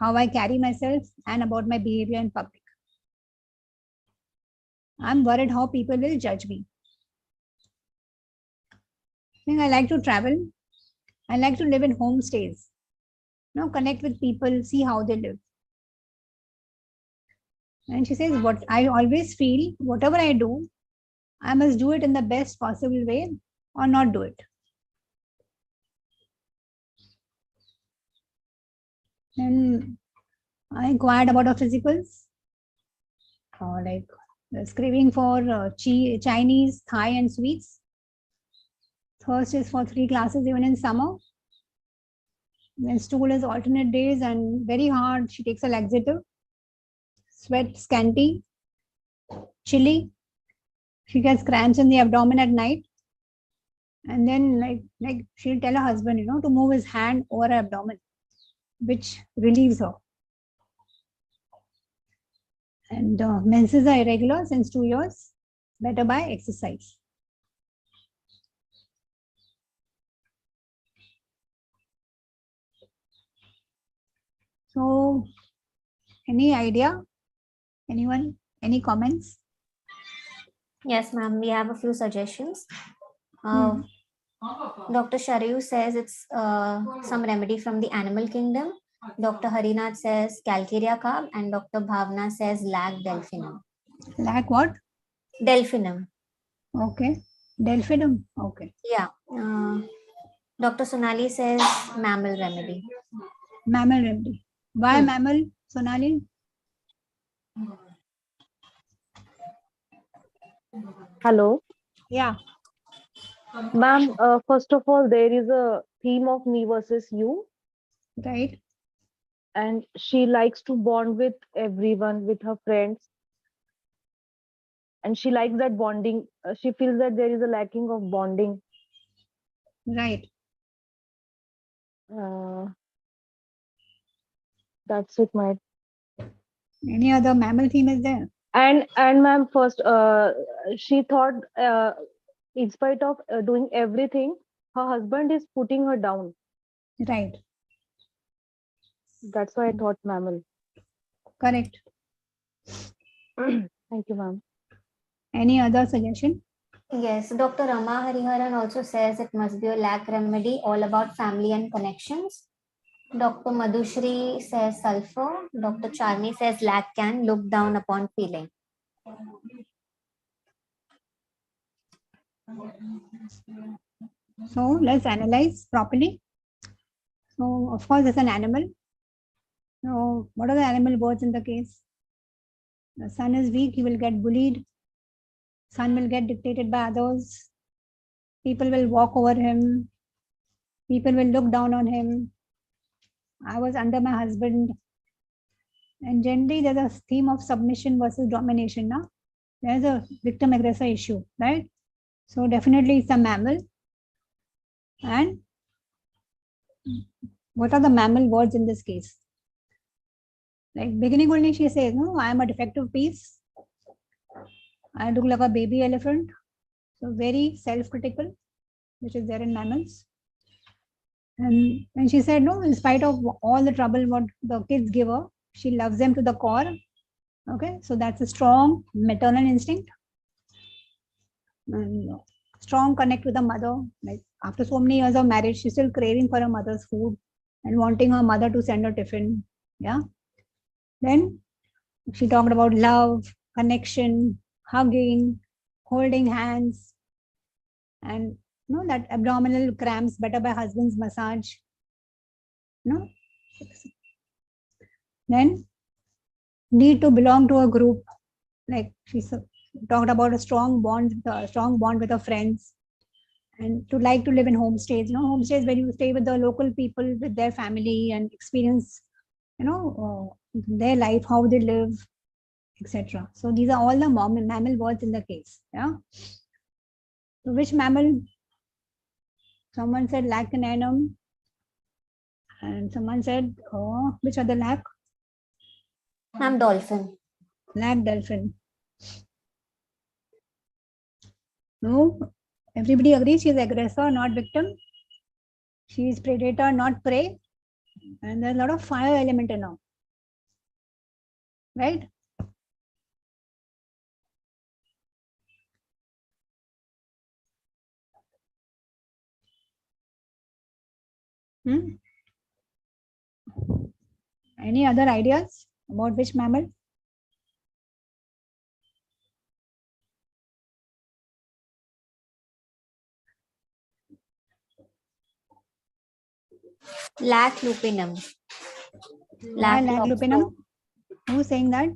how I carry myself, and about my behavior in public. I'm worried how people will judge me. I like to travel. I like to live in homestays. Connect with people, see how they live. And she says, what I always feel, whatever I do, I must do it in the best possible way or not do it. Then I inquired about her physicals, like craving for Chinese, Thai, and sweets. Thirst is for 3 classes even in summer. When stool is alternate days and very hard, she takes a laxative. Sweat scanty, chilly. She gets cramps in the abdomen at night. And then like she'll tell her husband, to move his hand over her abdomen, which relieves her. And menses are irregular since 2 years. better by exercise. So, any idea? Anyone? Any comments? Yes, ma'am. We have a few suggestions. Dr. Sharayu says it's some remedy from the animal kingdom. Dr. Harinath says calcarea carb, and Dr. Bhavna says lag delphinum. Lac what? Delphinum. Okay. Delphinum. Okay. Yeah. Dr. Sonali says mammal remedy. Mammal remedy. Why mammal, Sonali? Hello. Yeah. Ma'am, first of all, there is a theme of me versus you, Right. and she likes to bond with everyone, with her friends, and she likes that bonding. She feels that there is a lacking of bonding. Right. That's it, my. Any other mammal theme is there? And ma'am, first, she thought, in spite of doing everything, her husband is putting her down. Right. That's why I thought mammal. Correct. Thank you, ma'am. Any other suggestion? Yes, Dr. Rama Hariharan also says it must be a lack remedy, all about family and connections. Dr. Madhushri says sulfur. Dr. Charni says lack can look down upon feeling. So let's analyze properly. So of course, it's an animal. So what are the animal words in the case? The son is weak, he will get bullied. Son will get dictated by others. People will walk over him. People will look down on him. I was under my husband. And generally, there's a theme of submission versus domination. Now, there's a victim aggressor issue, right? So definitely it's a mammal. And what are the mammal words in this case? Like beginning only she says, no, I am a defective piece. I look like a baby elephant. So very self-critical, which is there in mammals. And she said, no, in spite of all the trouble what the kids give her, she loves them to the core. Okay, so that's a strong maternal instinct. And strong connect with the mother. Like after so many years of marriage, she's still craving for her mother's food and wanting her mother to send her tiffin. Yeah. Then she talked about love, connection, hugging, holding hands, and that abdominal cramps better by husband's massage. No. Then need to belong to a group. Like she talked about a strong bond with her friends, and to like to live in homestays. Homestays where you stay with the local people, with their family, and experience, their life, how they live, etc. So these are all the mammal words in the case. Yeah. So which mammal? Someone said lacananum, and someone said, which other lac? I'm dolphin. Lac dolphin. No, everybody agrees she's aggressor, not victim. She is predator, not prey. And there's a lot of fire element in her. Right? Any other ideas about which mammal? Lac lupinum. Why lac lupinum? Who's saying that?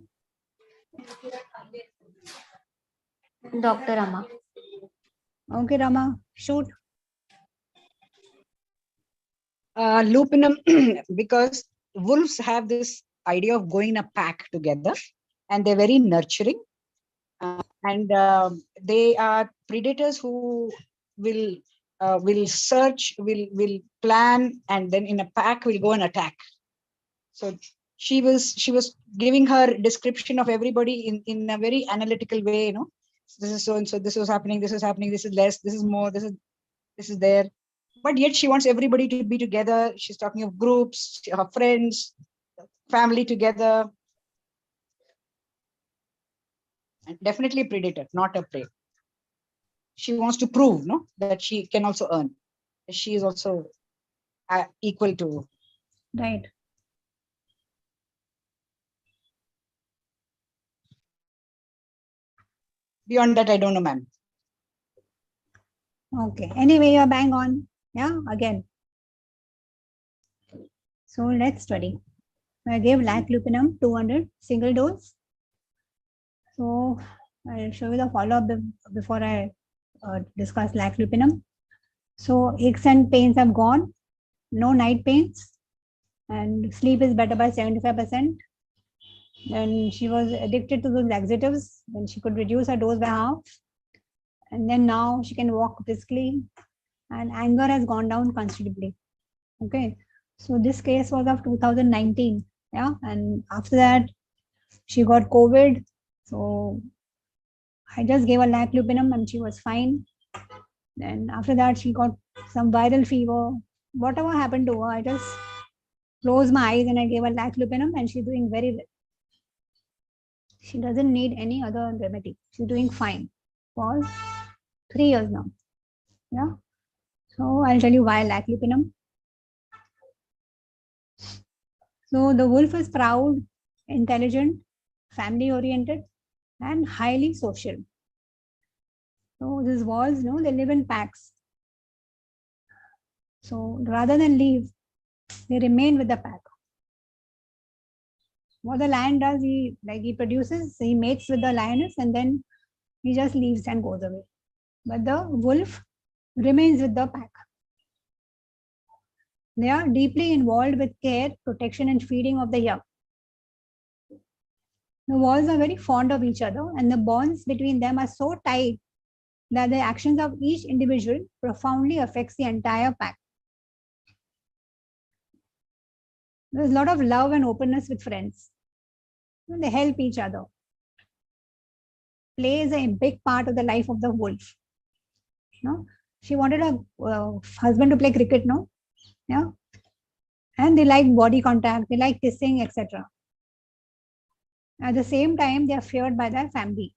Dr. Rama. Okay, Rama, shoot. Lupinum, because wolves have this idea of going in a pack together, and they're very nurturing. And they are predators who will search, will plan, and then in a pack will go and attack. So she was giving her description of everybody in a very analytical way, This is so and so. This was happening. This is happening. This is less. This is more. This is there. But yet she wants everybody to be together. She's talking of groups, her friends, family together. And definitely a predator, not a prey. She wants to prove, no, that she can also earn. She is also equal to. Right. Beyond that, I don't know, ma'am. Okay. Anyway, you're bang on. Yeah, again. So let's study. I gave laclupinum 200 single dose. So I'll show you the follow-up before I discuss laclupinum. So aches and pains have gone, no night pains, and sleep is better by 75%. Then she was addicted to those laxatives, when she could reduce her dose by half. And then now she can walk briskly, and anger has gone down considerably. Okay, so this case was of 2019. Yeah, and after that she got COVID. So I just gave her laclupinum and she was fine. Then after that she got some viral fever. Whatever happened to her, I just closed my eyes and I gave her laclupinum and she's doing very well. She doesn't need any other remedy. She's doing fine for 3 years now. Yeah. So I'll tell you why laclupinum. So the wolf is proud, intelligent, family oriented, and highly social. So these wolves, they live in packs. So rather than leave, they remain with the pack. What the lion does, he produces, he mates with the lioness and then he just leaves and goes away. But the wolf remains with the pack. They are deeply involved with care, protection, and feeding of the young. The wolves are very fond of each other, and the bonds between them are so tight that the actions of each individual profoundly affects the entire pack. There's a lot of love and openness with friends. They help each other. Play is a big part of the life of the wolf. No, she wanted a husband to play cricket. No, yeah, and they like body contact. They like kissing, etc. At the same time, they are feared by their family.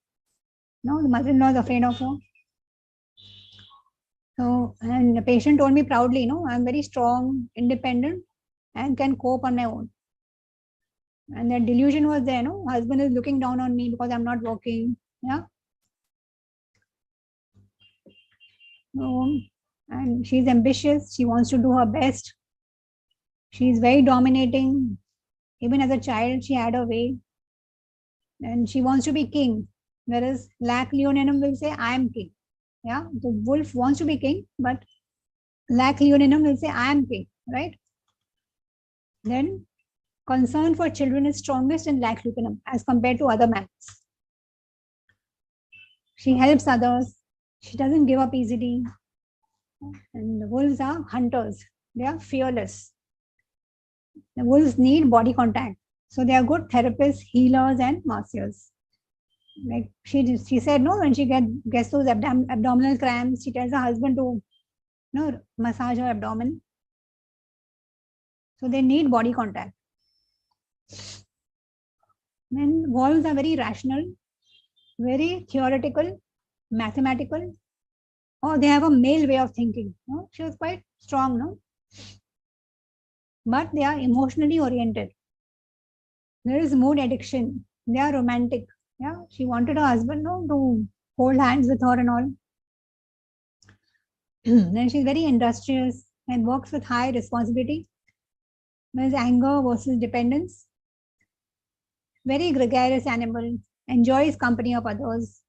No, the mother-in-law is afraid of her. So, and the patient told me proudly, I'm very strong, independent, and can cope on my own. And that delusion was there, husband is looking down on me because I'm not working. Yeah. And she's ambitious. She wants to do her best. She's very dominating. Even as a child, she had her way. And she wants to be king. Whereas Lac Leoninum will say, I am king. Yeah. The wolf wants to be king, but Lac Leoninum will say, I am king. Right. Then concern for children is strongest in Lac Leoninum as compared to other mammals. She helps others. She doesn't give up easily. And the wolves are hunters. They are fearless. The wolves need body contact. So they are good therapists, healers, and masseurs. Like she said, when she gets those abdominal cramps, she tells her husband to massage her abdomen. So they need body contact. Then wolves are very rational, very theoretical, mathematical. They have a male way of thinking. She was quite strong, but they are emotionally oriented. There is mood addiction. They are romantic. Yeah, she wanted her husband to hold hands with her and all. Then she's very industrious and works with high responsibility. There's anger versus dependence. Very gregarious animal, enjoys company of others.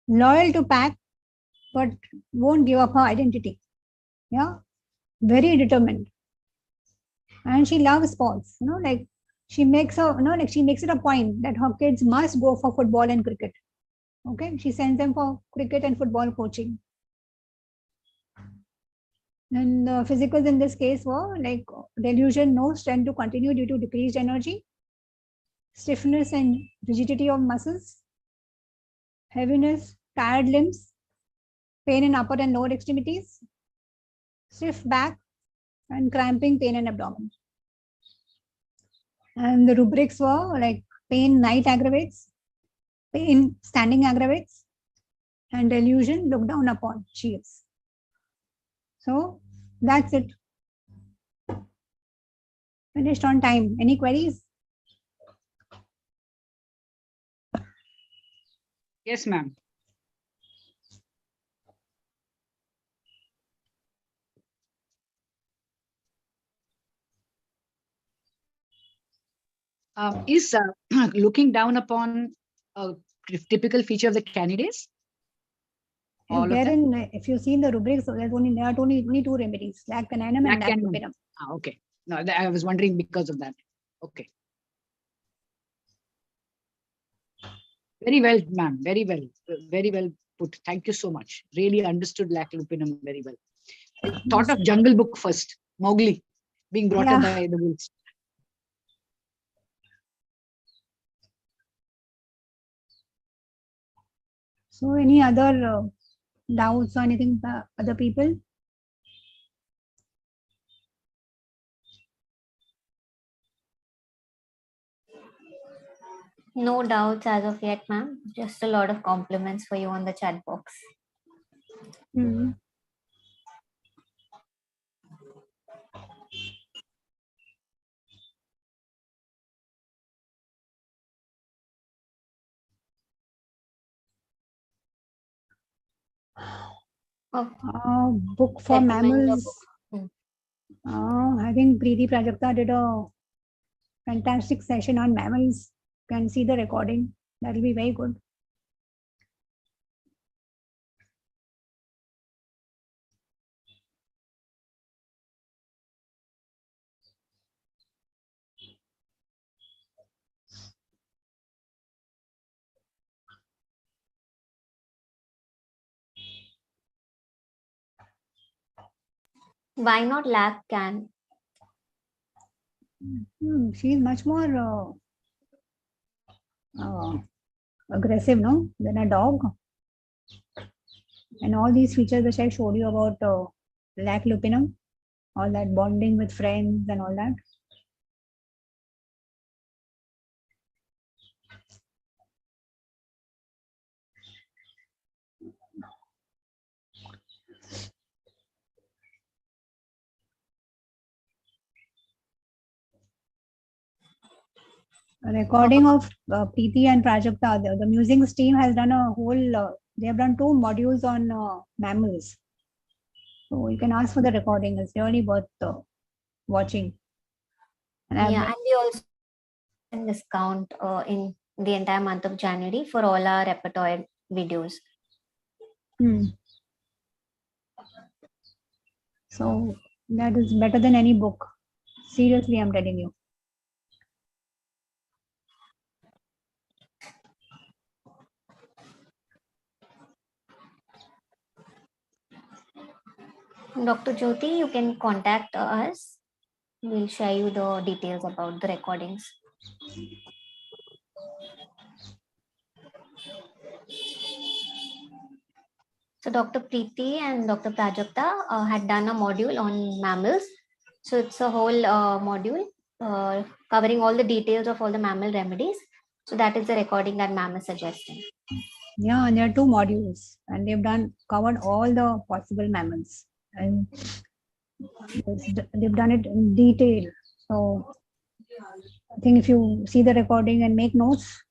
Loyal to pack, but won't give up her identity. Yeah, very determined. And she loves sports, she makes she makes it a point that her kids must go for football and cricket. Okay, she sends them for cricket and football coaching. And the physicals in this case were like delusion, no strength to continue due to decreased energy, stiffness and rigidity of muscles, heaviness, tired limbs, pain in upper and lower extremities, stiff back, and cramping pain in abdomen. And the rubrics were like pain night aggravates, pain standing aggravates, and delusion look down upon shields. So that's it. Finished on time. Any queries? Yes, ma'am. Is looking down upon a typical feature of the candidates? All of them? If you see in the rubrics, there are only two remedies, lac caninum and lac lupinum. Okay. No, I was wondering because of that. Okay. Very well, ma'am. Very well. Very well put. Thank you so much. Really understood lac lupinum very well. I thought of Jungle Book first. Mowgli being brought up by the wolves. So any other doubts or anything, other people? No doubts as of yet, ma'am. Just a lot of compliments for you on the chat box. Book for mammals. I think Preeti Prajakta did a fantastic session on mammals. You can see the recording. That will be very good. Why not lac can? She is much more aggressive, no, than a dog. And all these features which I showed you about lac lupinum, all that bonding with friends and all that. A recording of Preeti and Prajakta, the Musings team has done a whole, they have done 2 modules on mammals. So you can ask for the recording. It's really worth watching. And we also discount in the entire month of January for all our repertoire videos. So that is better than any book. Seriously, I'm telling you. Dr. Jyoti, you can contact us. We'll share you the details about the recordings. So Dr. Preeti and Dr. Prajakta had done a module on mammals. So it's a whole module covering all the details of all the mammal remedies. So that is the recording that ma'am is suggesting. Yeah, and there are 2 modules and they've covered all the possible mammals. And they've done it in detail. So I think if you see the recording and make notes,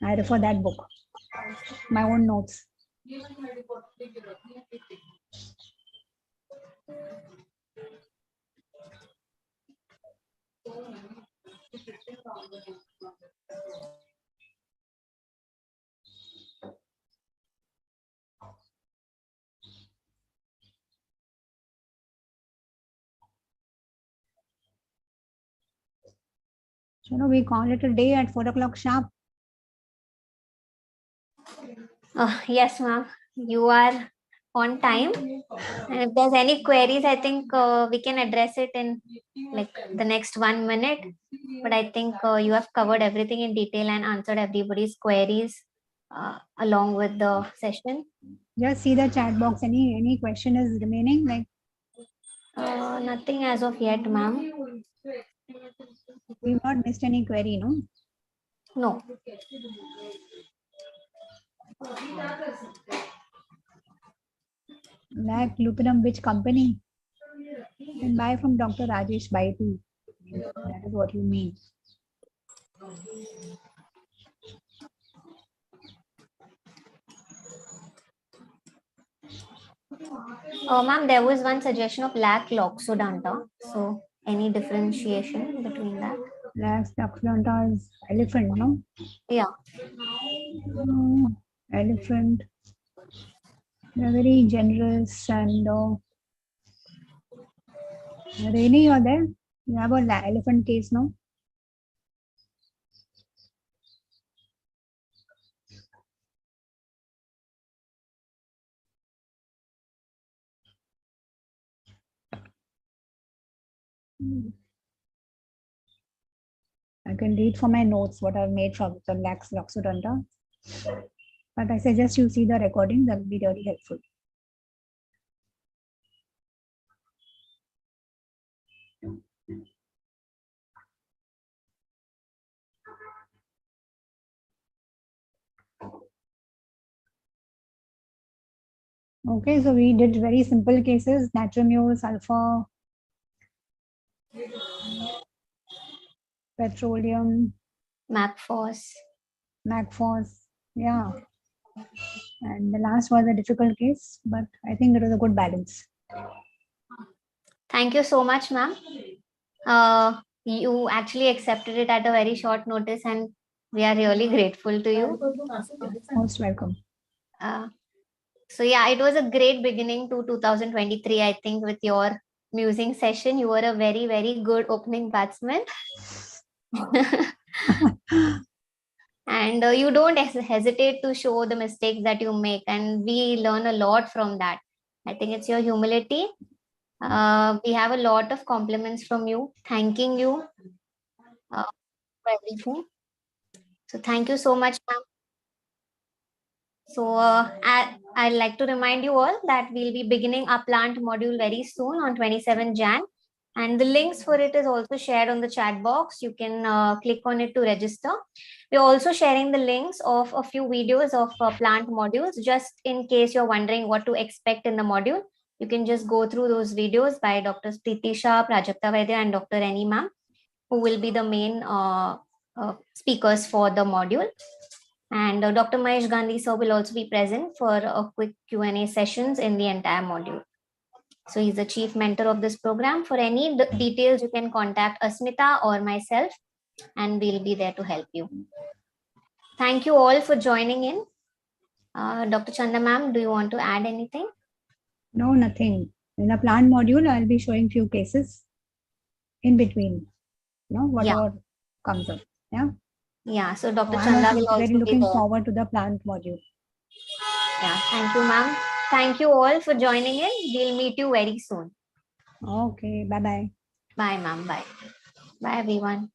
I refer that book, my own notes. So we call it a day at 4 o'clock sharp. Yes, ma'am. You are on time. And if there's any queries, I think we can address it in like the next 1 minute. But I think you have covered everything in detail and answered everybody's queries along with the session. Just see the chat box. Any question is remaining? Like Nothing as of yet, ma'am. we've not missed any query, no? No. Lac lupinum, which company? And buy from Dr. Rajesh Baitu. That is what you mean. Ma'am, there was one suggestion of lac loxodonta. So, any differentiation between that? Lac loxodonta is elephant, no? Yeah. Elephant. They're very generous and Rainy, you're there? You have a elephant case now? I can read from my notes what I've made from the lax loxodonta. But I suggest you see the recording, that will be really helpful. Okay, so we did very simple cases, natrimule, sulfur, petroleum, MacPhos. Yeah. And the last was a difficult case, but I think it was a good balance. Thank you so much, ma'am. You actually accepted it at a very short notice, and we are really grateful to you. Most welcome. So yeah, it was a great beginning to 2023, I think, with your musing session. You were a very, very good opening batsman. And you don't hesitate to show the mistakes that you make, and we learn a lot from that. I think it's your humility. We have a lot of compliments from you, thanking you for everything. So thank you so much, ma'am. So I'd like to remind you all that we'll be beginning our plant module very soon on 27 Jan. And the links for it is also shared on the chat box. You can click on it to register. We're also sharing the links of a few videos of plant modules, just in case you're wondering what to expect in the module. You can just go through those videos by Dr. Preeti Shah, Prajakta Vaidya, and Dr. Annie ma'am, who will be the main speakers for the module. And Dr. Mahesh Gandhi sir will also be present for a quick Q&A sessions in the entire module. So he's the chief mentor of this program. For any details, you can contact Asmita or myself, and we'll be there to help you. Thank you all for joining in. Dr. Chanda ma'am, do you want to add anything? No, nothing. In the plant module, I'll be showing few cases in between, whatever comes up. Yeah. Yeah. So Dr. I'm Chanda will also very be looking there. forward to the plant module. Yeah. Thank you, ma'am. Thank you all for joining in. We'll meet you very soon. Okay. Bye-bye. Bye, ma'am. Bye. Bye, everyone.